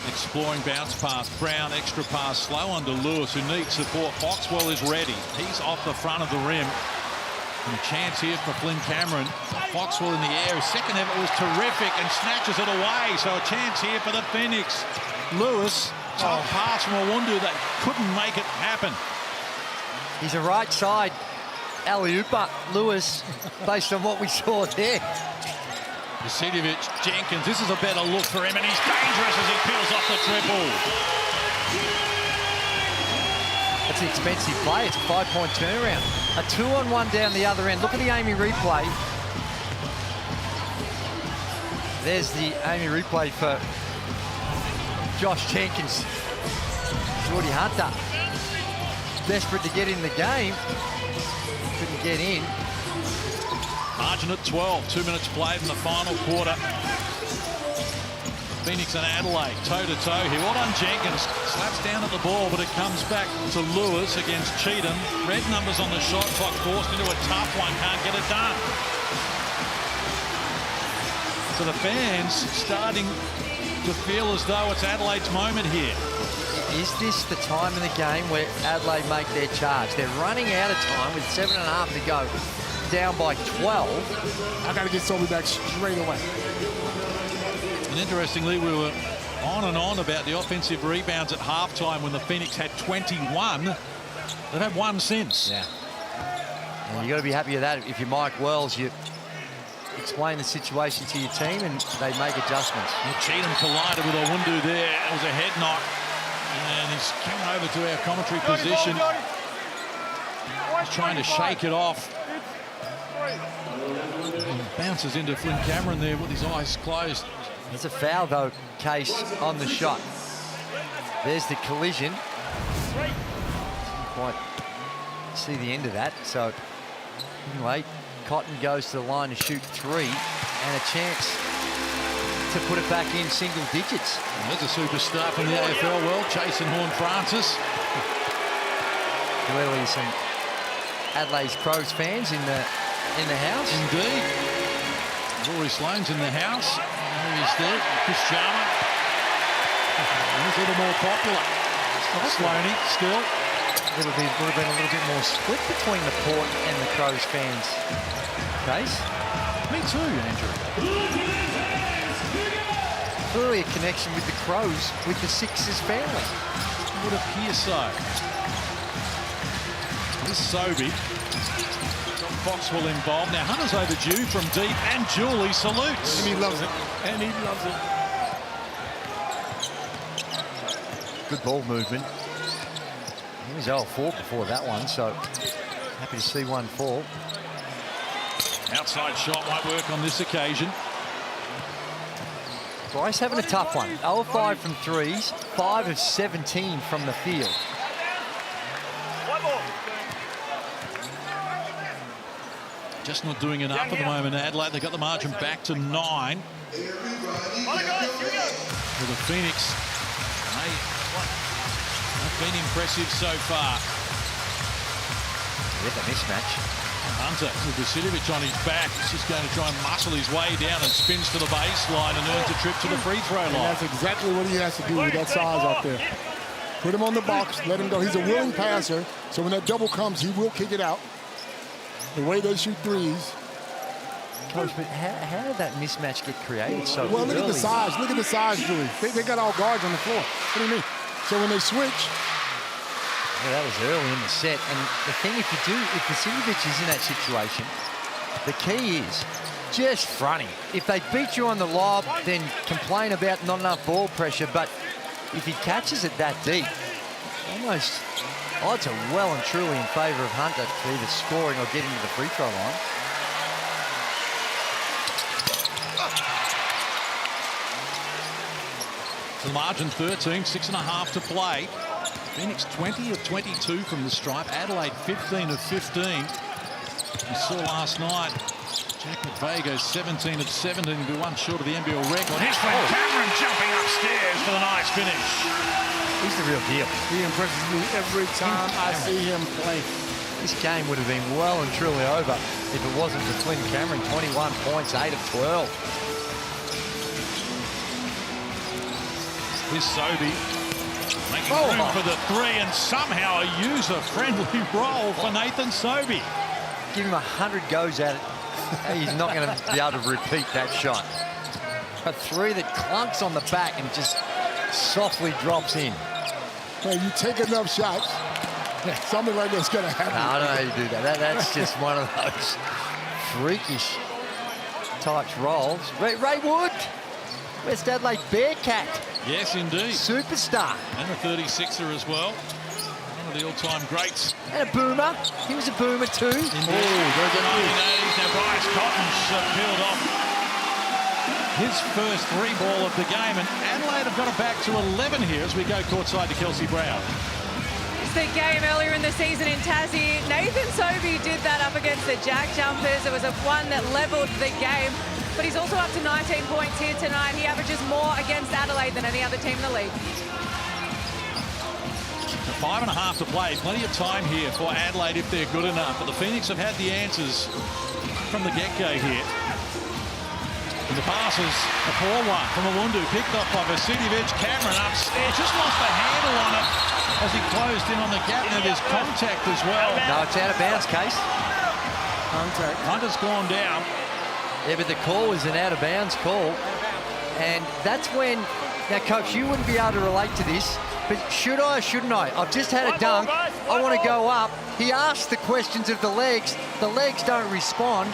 exploring bounce pass. Brown extra pass, slow under Lewis, who needs support. Foxwell is ready. He's off the front of the rim. And a chance here for Flynn Cameron. Foxwell in the air. His second effort was terrific and snatches it away. So a chance here for the Phoenix. Lewis, tough pass from Awundu that couldn't make it happen. He's a right side alley-ooper, Lewis, based on what we saw there. Vasiljevic, Jenkins, this is a better look for him, and he's dangerous as he peels off the triple. That's an expensive play. It's a 5-point turnaround. A 2-on-1 down the other end. Look at the Amy replay. There's the Amy replay for Josh Jenkins. Jordy Hunter, desperate to get in the game. Couldn't get in. Margin at 12, 2 minutes played in the final quarter. Phoenix and Adelaide toe-to-toe here. Well done, Jenkins. Slaps down at the ball, but it comes back to Lewis against Cheatham. Red numbers on the shot clock, forced into a tough one, can't get it done. So the fans starting to feel as though it's Adelaide's moment here. Is this the time in the game where Adelaide make their charge? They're running out of time with 7.5 to go, down by 12. I got to get Sobey back straight away. And interestingly, we were on and on about the offensive rebounds at halftime when the Phoenix had 21. They've had 1 since. Yeah. And you've got to be happy with that. If you're Mike Wells, you explain the situation to your team and they make adjustments. Well, Cheatham collided with Awundu there. It was a head knock. And he's come over to our commentary position. He's trying to shake it off. Bounces into Flynn Cameron there with his eyes closed. There's a foul, though, Case, on the shot. There's the collision. Didn't quite see the end of that. So, anyway, Cotton goes to the line to shoot 3 and a chance to put it back in single digits. And there's a superstar from the AFL world, Jason Horne-Francis. Clearly some Adelaide's Crows fans in the house. Indeed. Rory Sloane's in the house. He's there. Chris Jarman. He's a little more popular. Sloaney still. Would have been a little bit more split between the Port and the Crows fans. Case? Me too, Andrew. Clearly a connection with the Crows, with the Sixers family. Would appear so. This is Sobey. Foxwell involved. Now Hunter's overdue from deep, and Julie salutes. And he loves it. And he loves it. Good ball movement. He was 0-4 before that one, so happy to see one fall. Outside shot won't work on this occasion. Bryce having a tough one. 0-5 from threes, 5 of 17 from the field. Just not doing enough at the moment. Adelaide, they got the margin back to 9. For the Phoenix, they have been impressive so far. With a mismatch. Hunter with Vasiljevic on his back. He's just going to try and muscle his way down and spins to the baseline and earns a trip to the free throw line. And that's exactly what he has to do with that size out there. Put him on the box, let him go. He's a willing passer, so when that double comes, he will kick it out. The way they shoot threes. Coach, but how did that mismatch get created so well, look early? at the size. Look at the size, Julie. They got all guards on the floor. What do you mean? So when they switch. Yeah, that was early in the set. And the thing, if Vasiljevic is in that situation, the key is just fronting. If they beat you on the lob, then complain about not enough ball pressure. But if he catches it that deep, almost odds are well and truly in favour of Hunter for either scoring or getting to the free throw line. The margin 13, 6.5 to play. Phoenix 20 of 22 from the stripe. Adelaide 15 of 15. You saw last night, Jack McVeigh goes 17 of 17 to be one short of the NBL record. Here's Flynn Cameron jumping upstairs for the nice finish. He's the real deal. He impresses me every time I see him play. This game would have been well and truly over if it wasn't for Flynn Cameron. 21 points, 8 of 12. Here's Sobey making room for the three, and somehow a user-friendly roll for Nathan Sobey. Give him 100 goes at it. He's not going to be able to repeat that shot. A three that clunks on the back and just softly drops in. Well, you take enough shots, something like that's going to happen. No, I don't know how you do that. That's just one of those freakish type rolls. Ray Wood, West Adelaide Bearcat. Yes, indeed. Superstar. And a 36er as well. One of the all-time greats. And a boomer. He was a boomer too. Indeed. There's the 1980s. Now Bryce Cotton's peeled off his first three ball of the game. And Adelaide have got it back to 11 here as we go courtside to Kelsey Brown. It's the game earlier in the season in Tassie. Nathan Sobey did that up against the Jack Jumpers. It was a one that levelled the game. But he's also up to 19 points here tonight. He averages more against Adelaide than any other team in the league. 5.5 to play. Plenty of time here for Adelaide if they're good enough. But the Phoenix have had the answers from the get-go here. And the pass is a poor one from Awundu. Picked up by Vasiljevic. Cameron upstairs. Just lost the handle on it as he closed in on the gap. Now there's contact as well. No, it's out of bounds, Case. Contact. Hunter's gone down. Yeah, but the call was an out-of-bounds call. And that's when... Now, Coach, you wouldn't be able to relate to this, but should I or shouldn't I? I've just had a dunk. I want to go up. He asks the questions of the legs. The legs don't respond.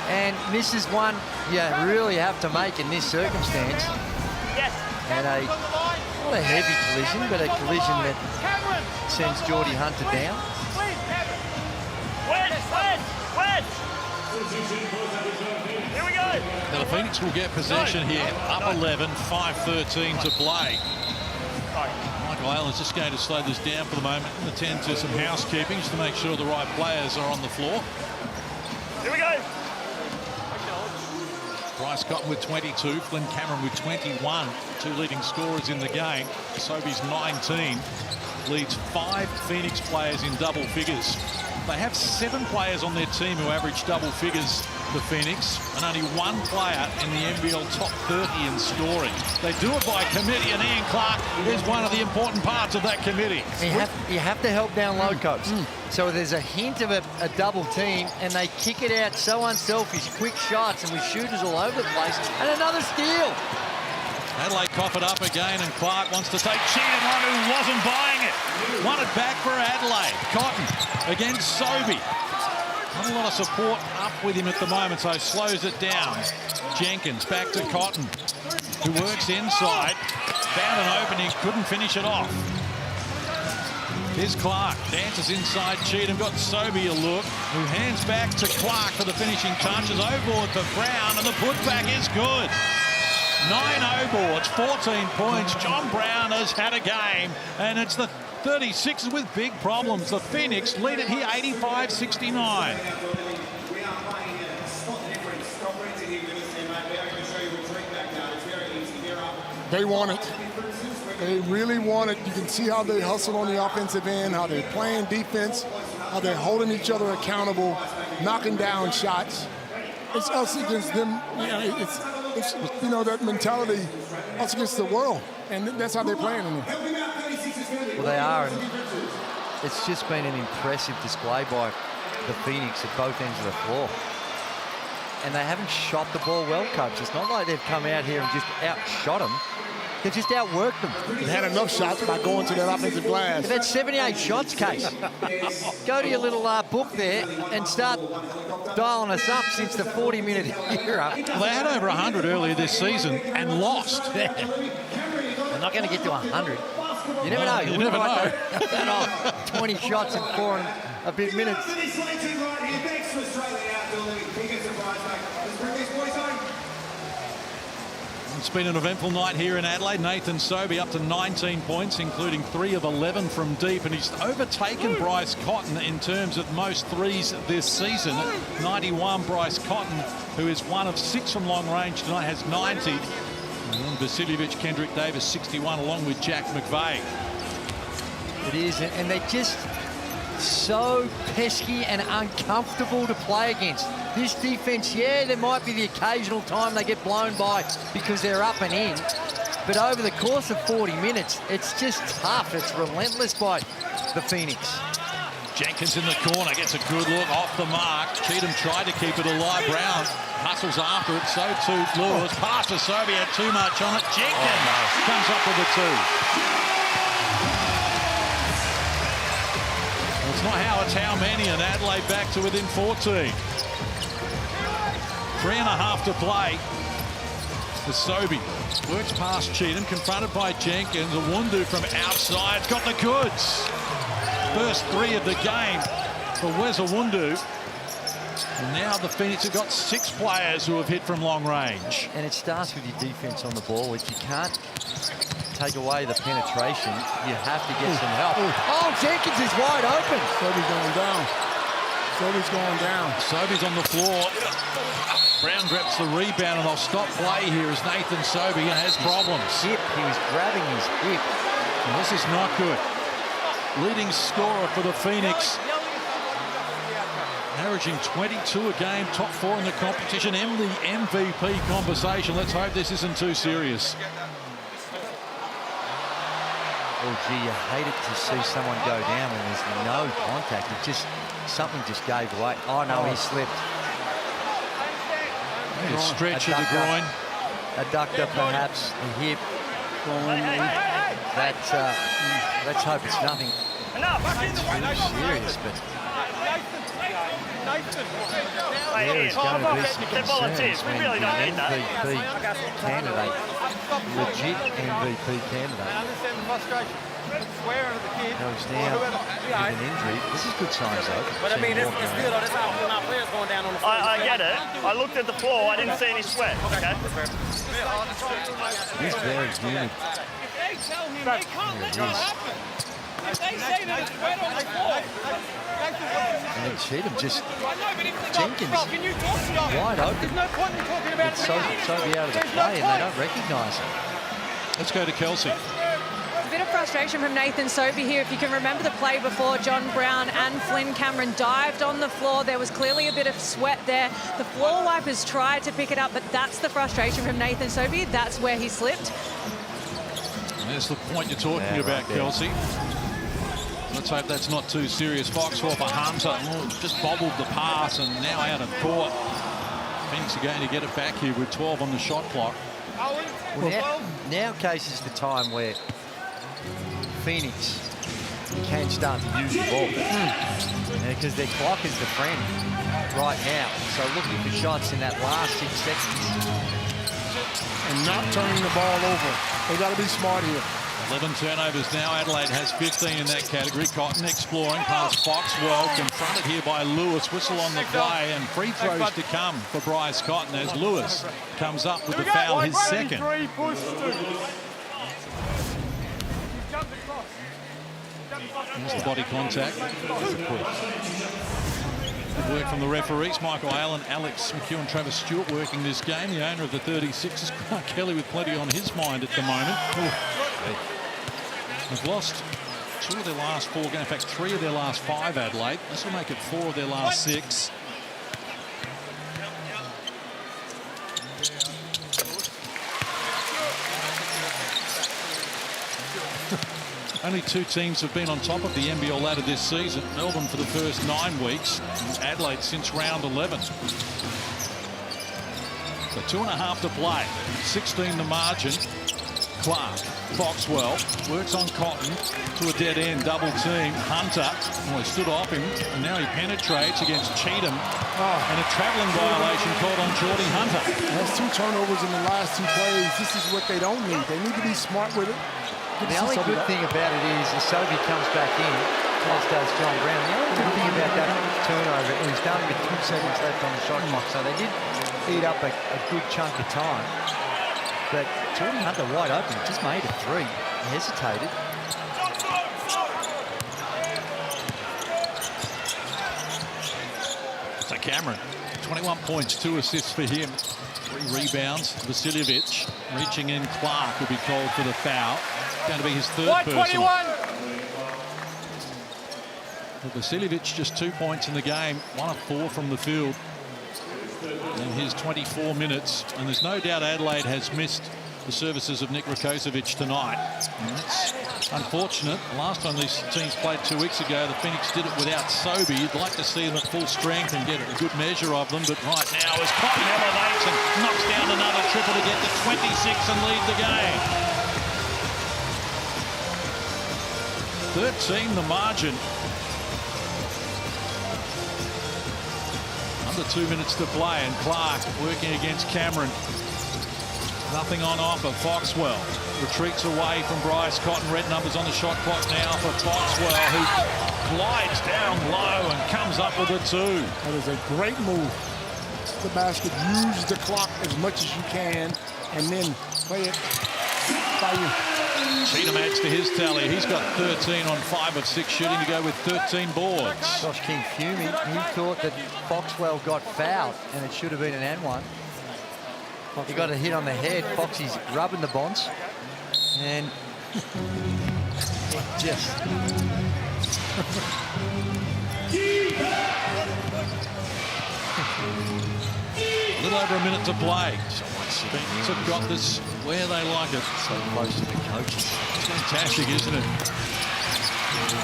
And misses one you really have to make in this circumstance. Yes. And not a heavy collision, but a collision that sends Geordie Hunter down. Wet. Here we go. Now the Phoenix will get possession here. Up 11, 5:13 to play. Michael Allen's just going to slow this down for the moment and attend to some housekeeping just to make sure the right players are on the floor. Here we go. Bryce Cotton with 22, Flynn Cameron with 21. Two leading scorers in the game. Sobey's 19. Leads 5 Phoenix players in double figures. They have 7 players on their team who average double figures, the Phoenix, and only 1 player in the NBL top 30 in scoring. They do it by committee, and Ian Clark is one of the important parts of that committee. You have to help down low, Coach. So there's a hint of a double team, and they kick it out so unselfish, quick shots, and with shooters all over the place, and another steal. Adelaide cough it up again, and Clark wants to take Cheatham on, who wasn't buying it. Won it back for Adelaide. Cotton against Sobey. Not a lot of support up with him at the moment, so slows it down. Jenkins back to Cotton, who works inside. Found an opening, couldn't finish it off. Here's Clark, dances inside Cheatham, got Sobey a look, who hands back to Clark for the finishing touches. Overboard for Brown, and the putback is good. 9 boards, 14 points. John Brown has had a game, and it's the 36ers with big problems. The Phoenix lead it here 85-69. They want it. They really want it. You can see how they hustle on the offensive end, how they're playing defense. Are they holding each other accountable, knocking down shots? It's us against them. You know, it's you know, that mentality, us against the world, and that's how they're playing in it. Well, they are, and it's just been an impressive display by the Phoenix at both ends of the floor. And they haven't shot the ball well, Coach. It's not like they've come out here and just outshot them. They've just outworked them. They've had enough shots by going to that offensive glass. They've had 78 shots, Case. Go to your little book there and start dialing us up since the 40-minute era. Well, they had over 100 earlier this season and lost. They're not going to get to 100. You never know. You never know. That off. 20 shots in 4 and a bit minutes. It's been an eventful night here in Adelaide. Nathan Sobey up to 19 points, including 3 of 11 from deep, and he's overtaken Bryce Cotton in terms of most threes this season. 91, Bryce Cotton, who is 1 of 6 from long range tonight, has 90. And Vasiljevic, Kendrick Davis, 61, along with Jack McVeigh. It is, and they're just so pesky and uncomfortable to play against. This defense, yeah, there might be the occasional time they get blown by because they're up and in, but over the course of 40 minutes, it's just tough. It's relentless by the Phoenix. Jenkins in the corner, gets a good look off the mark. Cheatham tried to keep it alive. Brown hustles after it, so too Lewis. Pass to Sobey, had too much on it. Jenkins comes up with the 2. It's not how, it's how many, and Adelaide back to within 14. 3.5 to play. For Sobey. Works past Cheatham, confronted by Jenkins. Awundu from outside, got the goods. First 3 of the game for Wes Awundu. And now the Phoenix have got 6 players who have hit from long range. And it starts with your defense on the ball. If you can't take away the penetration, you have to get some help. Oh, Jenkins is wide open. Sobey's going down. Sobey's going down. Sobey's on the floor. Brown grabs the rebound, and I'll stop play here as Nathan Sobey has problems. He was grabbing his hip. And this is not good. Leading scorer for the Phoenix. Averaging 22 a game, top 4 in the competition, in the MVP conversation. Let's hope this isn't too serious. Oh, gee, you hate it to see someone go down when there's no contact. It just, something just gave way. Oh, no, he slipped. A stretch of the groin. Adductor, perhaps, a hip. Let's hope it's nothing too serious, but there is going to be some concerns when the MVP candidate, legit MVP candidate, goes down with an injury. This is good signs, though. But I mean, it's good. That's how when our players going down on the floor. I get it. I looked at the floor. I didn't see any sweat. Okay. He's very humid. They tell him they can't let that happen. If they say that it's wet on the floor. And then Cheatham just, Jenkins wide open. There's no point in talking about it's so out of the play, and they don't recognise it. Let's go to Kelsey. A bit of frustration from Nathan Sobey here. If you can remember the play before, John Brown and Flynn Cameron dived on the floor. There was clearly a bit of sweat there. The floor wipers tried to pick it up, but that's the frustration from Nathan Sobey. That's where he slipped. And there's the point you're talking about, Kelsey. Let's hope that's not too serious. Foxhall for Hamza just bobbled the pass, and now out of court. Phoenix are going to get it back here with 12 on the shot clock. Well, now Case is the time where Phoenix can start to use the ball. Because their clock is the friend right now. So looking for shots in that last 6 seconds. And not turning the ball over. They got to be smart here. 11 turnovers now. Adelaide has 15 in that category. Cotton exploring past Foxwell, confronted here by Lewis. Whistle on the play, and free throws to come for Bryce Cotton as Lewis comes up with the foul, his second. There's the body contact. Good work from the referees. Michael Allen, Alex McHugh, Travis Stewart working this game. The owner of the 36ers, Clark Kelly, with plenty on his mind at the moment. Has lost 2 of their last 4 games. In fact, 3 of their last 5, Adelaide. This will make it 4 of their last 6. Only 2 teams have been on top of the NBL ladder this season. Melbourne for the first 9 weeks, and Adelaide since round 11. So 2.5 to play. 16 the margin. Clark, Foxwell, works on Cotton to a dead end, double team. Hunter, well, he stood off him, and now he penetrates against Cheatham. And a travelling violation called on Jordy Hunter. That's 2 turnovers in the last 2 plays. This is what they don't need. They need to be smart with it. The only good thing about it is Asobi comes back in, as does John Brown. The only good thing about that turnover is he's done with 2 seconds left on the shot clock, so they did eat up a good chunk of time. But Jordan Hunter wide open, just made a 3. He hesitated. So Cameron, 21 points, 2 assists for him. 3 rebounds. Vasiljevic reaching in. Clark will be called for the foul. Going to be his 3rd personal. Vasiljevic just 2 points in the game, 1 of 4 from the field in his 24 minutes. And there's no doubt Adelaide has missed the services of Nick Rakocevic tonight. And that's unfortunate. The last time these teams played 2 weeks ago, the Phoenix did it without Sobey. You'd like to see them at full strength and get a good measure of them. But right now, as Cotton elevates and knocks down another triple to get to 26 and lead the game. 13 the margin. Under 2 minutes to play, and Clark working against Cameron. Nothing on offer. Foxwell retreats away from Bryce Cotton. Red numbers on the shot clock now for Foxwell, who glides down low and comes up with a 2. That is a great move. The basket, use the clock as much as you can, and then play it by you. Cheatham adds to his tally. He's got 13 on 5 of 6 shooting to go with 13 boards. Josh King fuming. He thought that Foxwell got fouled, and it should have been an and-1. He got a hit on the head. Foxy's rubbing the bonds, and just a little over a minute to play. Spence have got this where they like it. So close to the coaches. Fantastic, isn't it?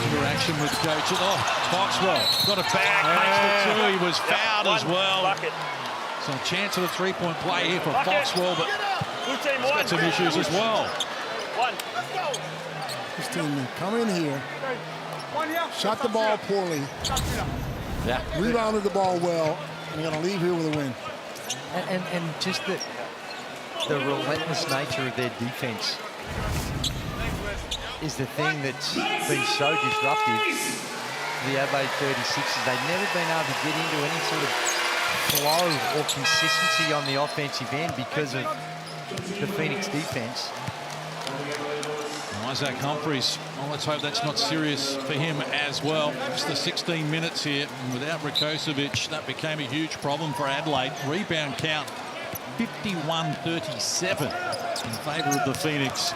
Interaction with the coaches. Oh, Foxwell got a bag, makes the 2. He was fouled as well. So a chance of a 3-point play here for Foxwell, but he's got some issues as well. This team come in here, shot the ball poorly, rebounded the ball well, and they're going to leave here with a win. And just the relentless nature of their defense is the thing that's been so disruptive to the Adelaide 36ers. They've never been able to get into any sort of flow or consistency on the offensive end because of the Phoenix defense. Isaac Humphries, well, let's hope that's not serious for him as well. Just the 16 minutes here, and without Rakocevic, that became a huge problem for Adelaide. Rebound count 51-37 in favour of the Phoenix.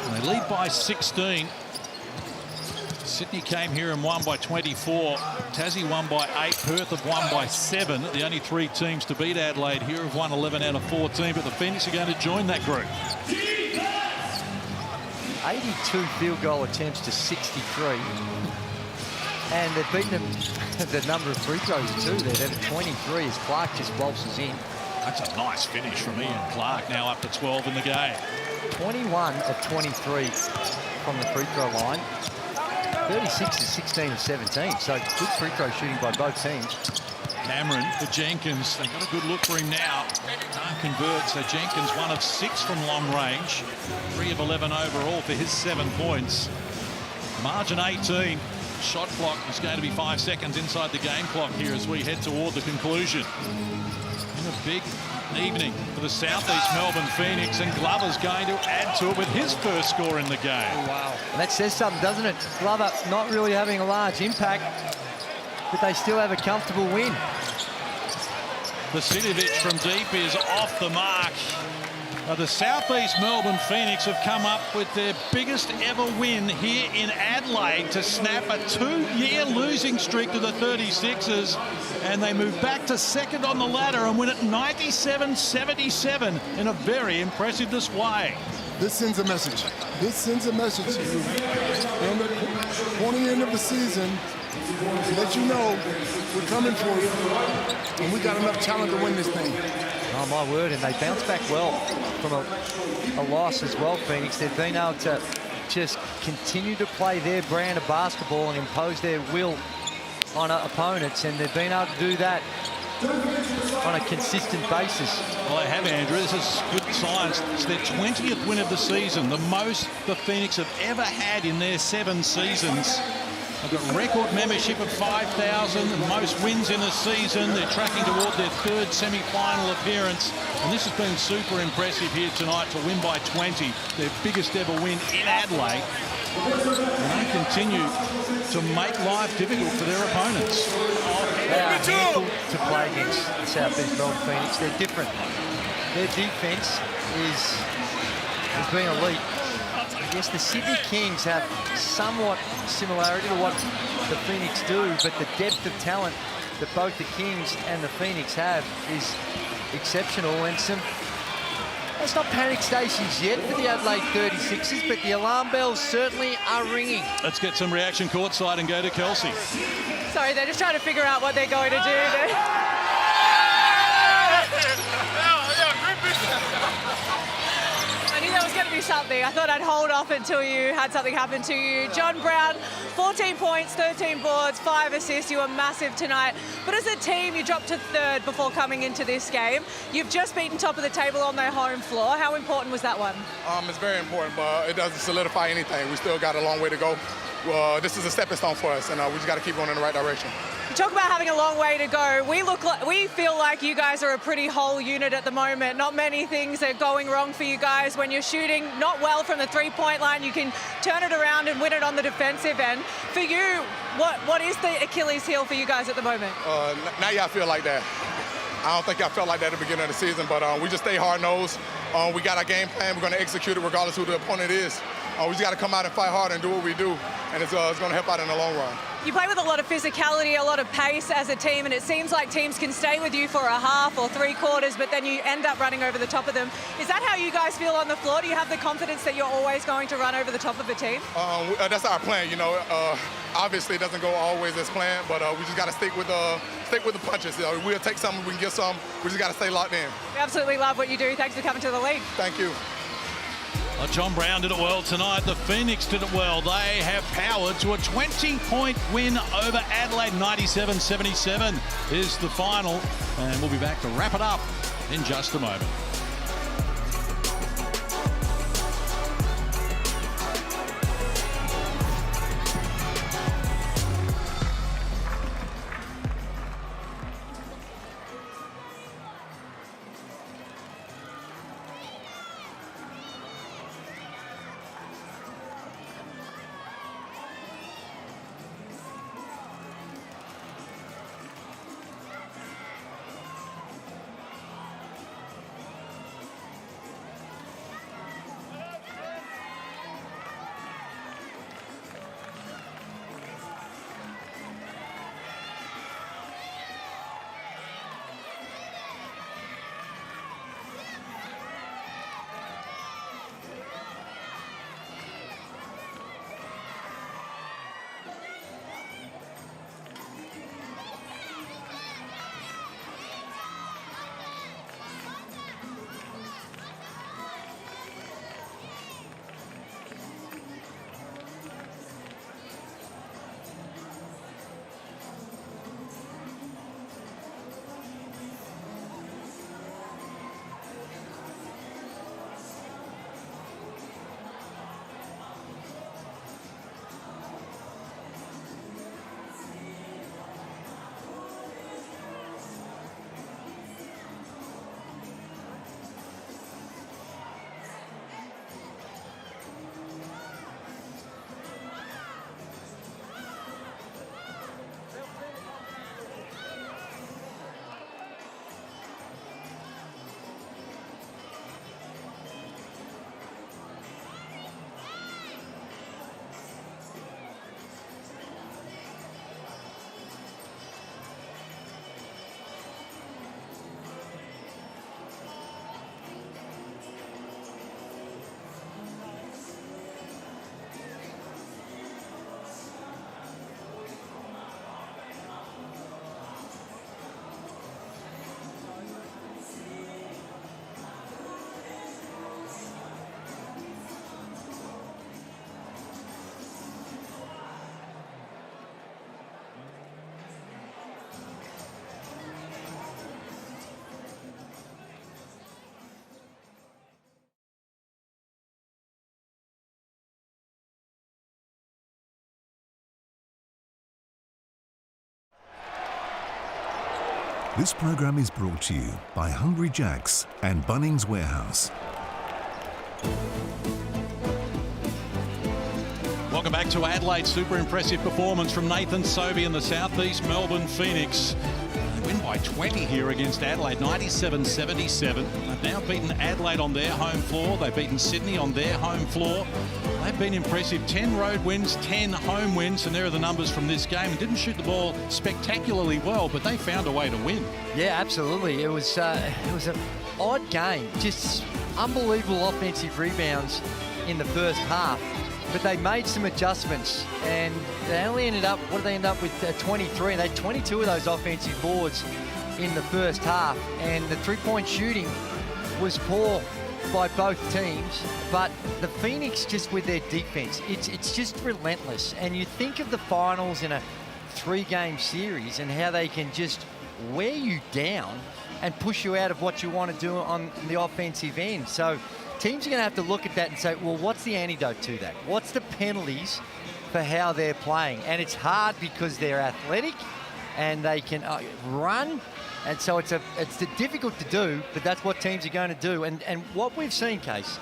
And they lead by 16. Sydney came here and won by 24. Tassie won by 8. Perth have won by 7. The only 3 teams to beat Adelaide here have won 11 out of 14, but the Phoenix are going to join that group. 82 field goal attempts to 63. And they've beaten them the number of free throws too. They've had 23 as Clark just waltzes in. That's a nice finish from Ian Clark, now up to 12 in the game. 21 of 23 from the free throw line. 36 to 16 of 17. So good free throw shooting by both teams. Cameron for Jenkins. They've got a good look for him now. Can't convert, so Jenkins 1 of 6 from long range. 3 of 11 overall for his 7 points. Margin 18. Shot clock is going to be 5 seconds inside the game clock here as we head toward the conclusion. And a big evening for the Southeast Melbourne Phoenix, and Glover's going to add to it with his first score in the game. Oh, wow. And that says something, doesn't it? Glover not really having a large impact, but they still have a comfortable win. Vasiljevic from deep is off the mark. The Southeast Melbourne Phoenix have come up with their biggest ever win here in Adelaide to snap a 2-year losing streak to the 36ers, and they move back to second on the ladder and win it 97-77 in a very impressive display. This sends a message. This sends a message to you. On the pointy end of the season, to let you know we're coming for you, and we got enough talent to win this thing. Oh, my word, and they bounced back well from a loss as well, Phoenix. They've been able to just continue to play their brand of basketball and impose their will on opponents, and they've been able to do that on a consistent basis. Well, they have, Andrew. This is good science. It's their 20th win of the season, the most the Phoenix have ever had in their 7 seasons. They've got record membership of 5,000, the most wins in a season. They're tracking toward their 3rd semi-final appearance. And this has been super impressive here tonight to win by 20, their biggest ever win in Adelaide. And they continue to make life difficult for their opponents. They are difficult to play against the Southeast Melbourne Phoenix. They're different. Their defense has been elite. I guess the Sydney Kings have somewhat similarity to what the Phoenix do, but the depth of talent that both the Kings and the Phoenix have is exceptional. And it's not panic stations yet for the Adelaide 36ers, but the alarm bells certainly are ringing. Let's get some reaction courtside and go to Kelsey. Sorry, they're just trying to figure out what they're going to do. I knew there was going to be something. I thought I'd hold off until you had something happen to you. John Brown, 14 points, 13 boards, 5 assists. You were massive tonight. But as a team, you dropped to 3rd before coming into this game. You've just beaten top of the table on their home floor. How important was that one? It's very important, but it doesn't solidify anything. We still got a long way to go. This is a stepping stone for us, and we just got to keep going in the right direction. You talk about having a long way to go. We feel like you guys are a pretty whole unit at the moment. Not many things are going wrong for you guys. When you're shooting not well from the 3-point line, you can turn it around and win it on the defensive end. For you, what is the Achilles heel for you guys at the moment? Now y'all feel like that. I don't think y'all felt like that at the beginning of the season, but we just stay hard-nosed. We got our game plan. We're going to execute it regardless who the opponent is. We just got to come out and fight hard and do what we do, and it's going to help out in the long run. You play with a lot of physicality, a lot of pace as a team, and it seems like teams can stay with you for a half or 3 quarters, but then you end up running over the top of them. Is that how you guys feel on the floor? Do you have the confidence that you're always going to run over the top of a team? That's our plan, you know. Obviously, it doesn't go always as planned, but we just got to stick with the punches. We'll take something, we can get some. We just got to stay locked in. We absolutely love what you do. Thanks for coming to the league. Thank you. Well, John Brown did it well tonight. The Phoenix did it well. They have powered to a 20-point win over Adelaide. 97-77 is the final. And we'll be back to wrap it up in just a moment. This program is brought to you by Hungry Jack's and Bunnings Warehouse. Welcome back to Adelaide. Super impressive performance from Nathan Sobey and the Southeast Melbourne Phoenix. They win by 20 here against Adelaide, 97-77. They've now beaten Adelaide on their home floor. They've beaten Sydney on their home floor. They've been impressive. 10 road wins, 10 home wins, and there are the numbers from this game. And didn't shoot the ball spectacularly well, but they found a way to win. Yeah, absolutely. It was an odd game. Just unbelievable offensive rebounds in the first half. But they made some adjustments, and they only ended up, what did they end up with, 23, and they had 22 of those offensive boards in the first half, and the three-point shooting was poor by both teams, but the Phoenix, just with their defense, it's just relentless. And you think of the finals in a 3-game series and how they can just wear you down and push you out of what you want to do on the offensive end. So teams are going to have to look at that and say, well, what's the antidote to that? What's the penalties for how they're playing? And it's hard because they're athletic and they can run. And so it's difficult to do, but that's what teams are going to do. And what we've seen, Case,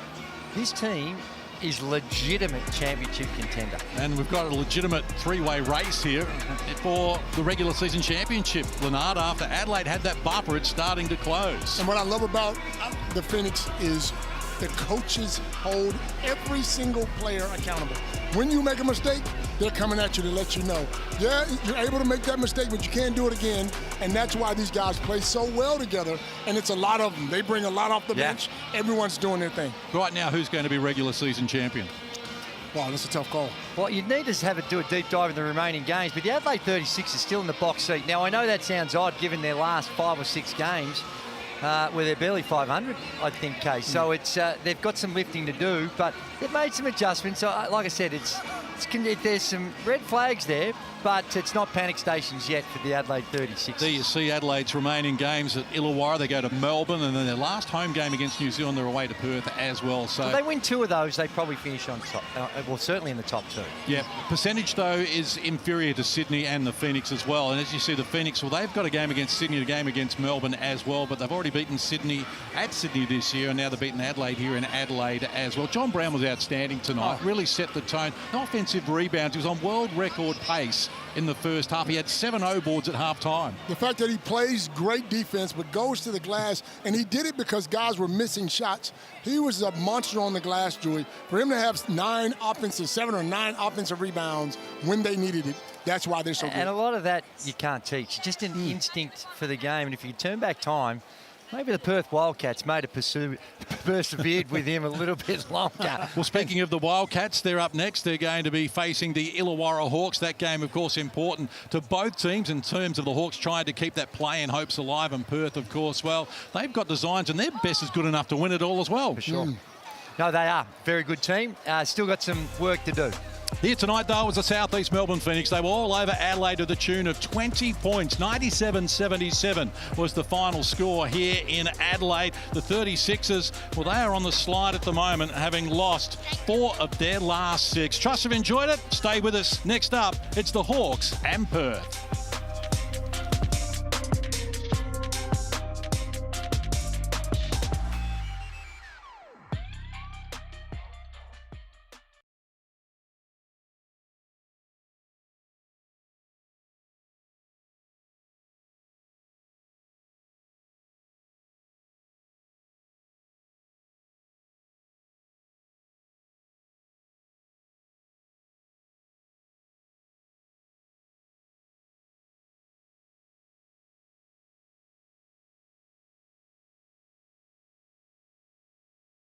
this team is legitimate championship contender. And we've got a legitimate 3-way race here for the regular season championship. Leonard, after Adelaide had that bumper, it's starting to close. And what I love about the Phoenix is the coaches hold every single player accountable. When you make a mistake, they're coming at you to let you know. Yeah, you're able to make that mistake, but you can't do it again. And that's why these guys play so well together. And it's a lot of them. They bring a lot off the bench. Everyone's doing their thing. Right now, who's going to be regular season champion? Wow, that's a tough call. Well, you'd need to do a deep dive in the remaining games, but the Adelaide 36 is still in the box seat. Now, I know that sounds odd given their last 5 or 6 games, where they're barely 500, I think, Case. So it's they've got some lifting to do, but they've made some adjustments. So, like I said, there's some red flags there, but it's not panic stations yet for the Adelaide 36. There you see Adelaide's remaining games at Illawarra. They go to Melbourne, and then their last home game against New Zealand, they're away to Perth as well. So if they win 2 of those, they probably finish on top. Well, certainly in the top 2. Yeah, percentage though is inferior to Sydney and the Phoenix as well. And as you see, the Phoenix, well, they've got a game against Sydney, a game against Melbourne as well, but they've already beaten Sydney at Sydney this year, and now they've beaten Adelaide here in Adelaide as well. John Brown was outstanding tonight. Really set the tone. No offensive rebounds. He was on world record pace in the first half. He had 7 O-boards at half-time. The fact that he plays great defense but goes to the glass, and he did it because guys were missing shots. He was a monster on the glass, Joey. For him to have 7 or 9 offensive rebounds when they needed it, that's why they're so good. And a lot of that you can't teach. Just an instinct for the game. And if you turn back time, maybe the Perth Wildcats may have persevered with him a little bit longer. Well, speaking of the Wildcats, they're up next. They're going to be facing the Illawarra Hawks. That game, of course, important to both teams in terms of the Hawks trying to keep that play-in hopes alive. And Perth, of course, well, they've got designs and their best is good enough to win it all as well. For sure. No, they are. Very good team. Still got some work to do. Here tonight, though, was the Southeast Melbourne Phoenix. They were all over Adelaide to the tune of 20 points. 97-77 was the final score here in Adelaide. The 36ers, well, they are on the slide at the moment, having lost 4 of their last 6. Trust you've enjoyed it. Stay with us. Next up, it's the Hawks and Perth.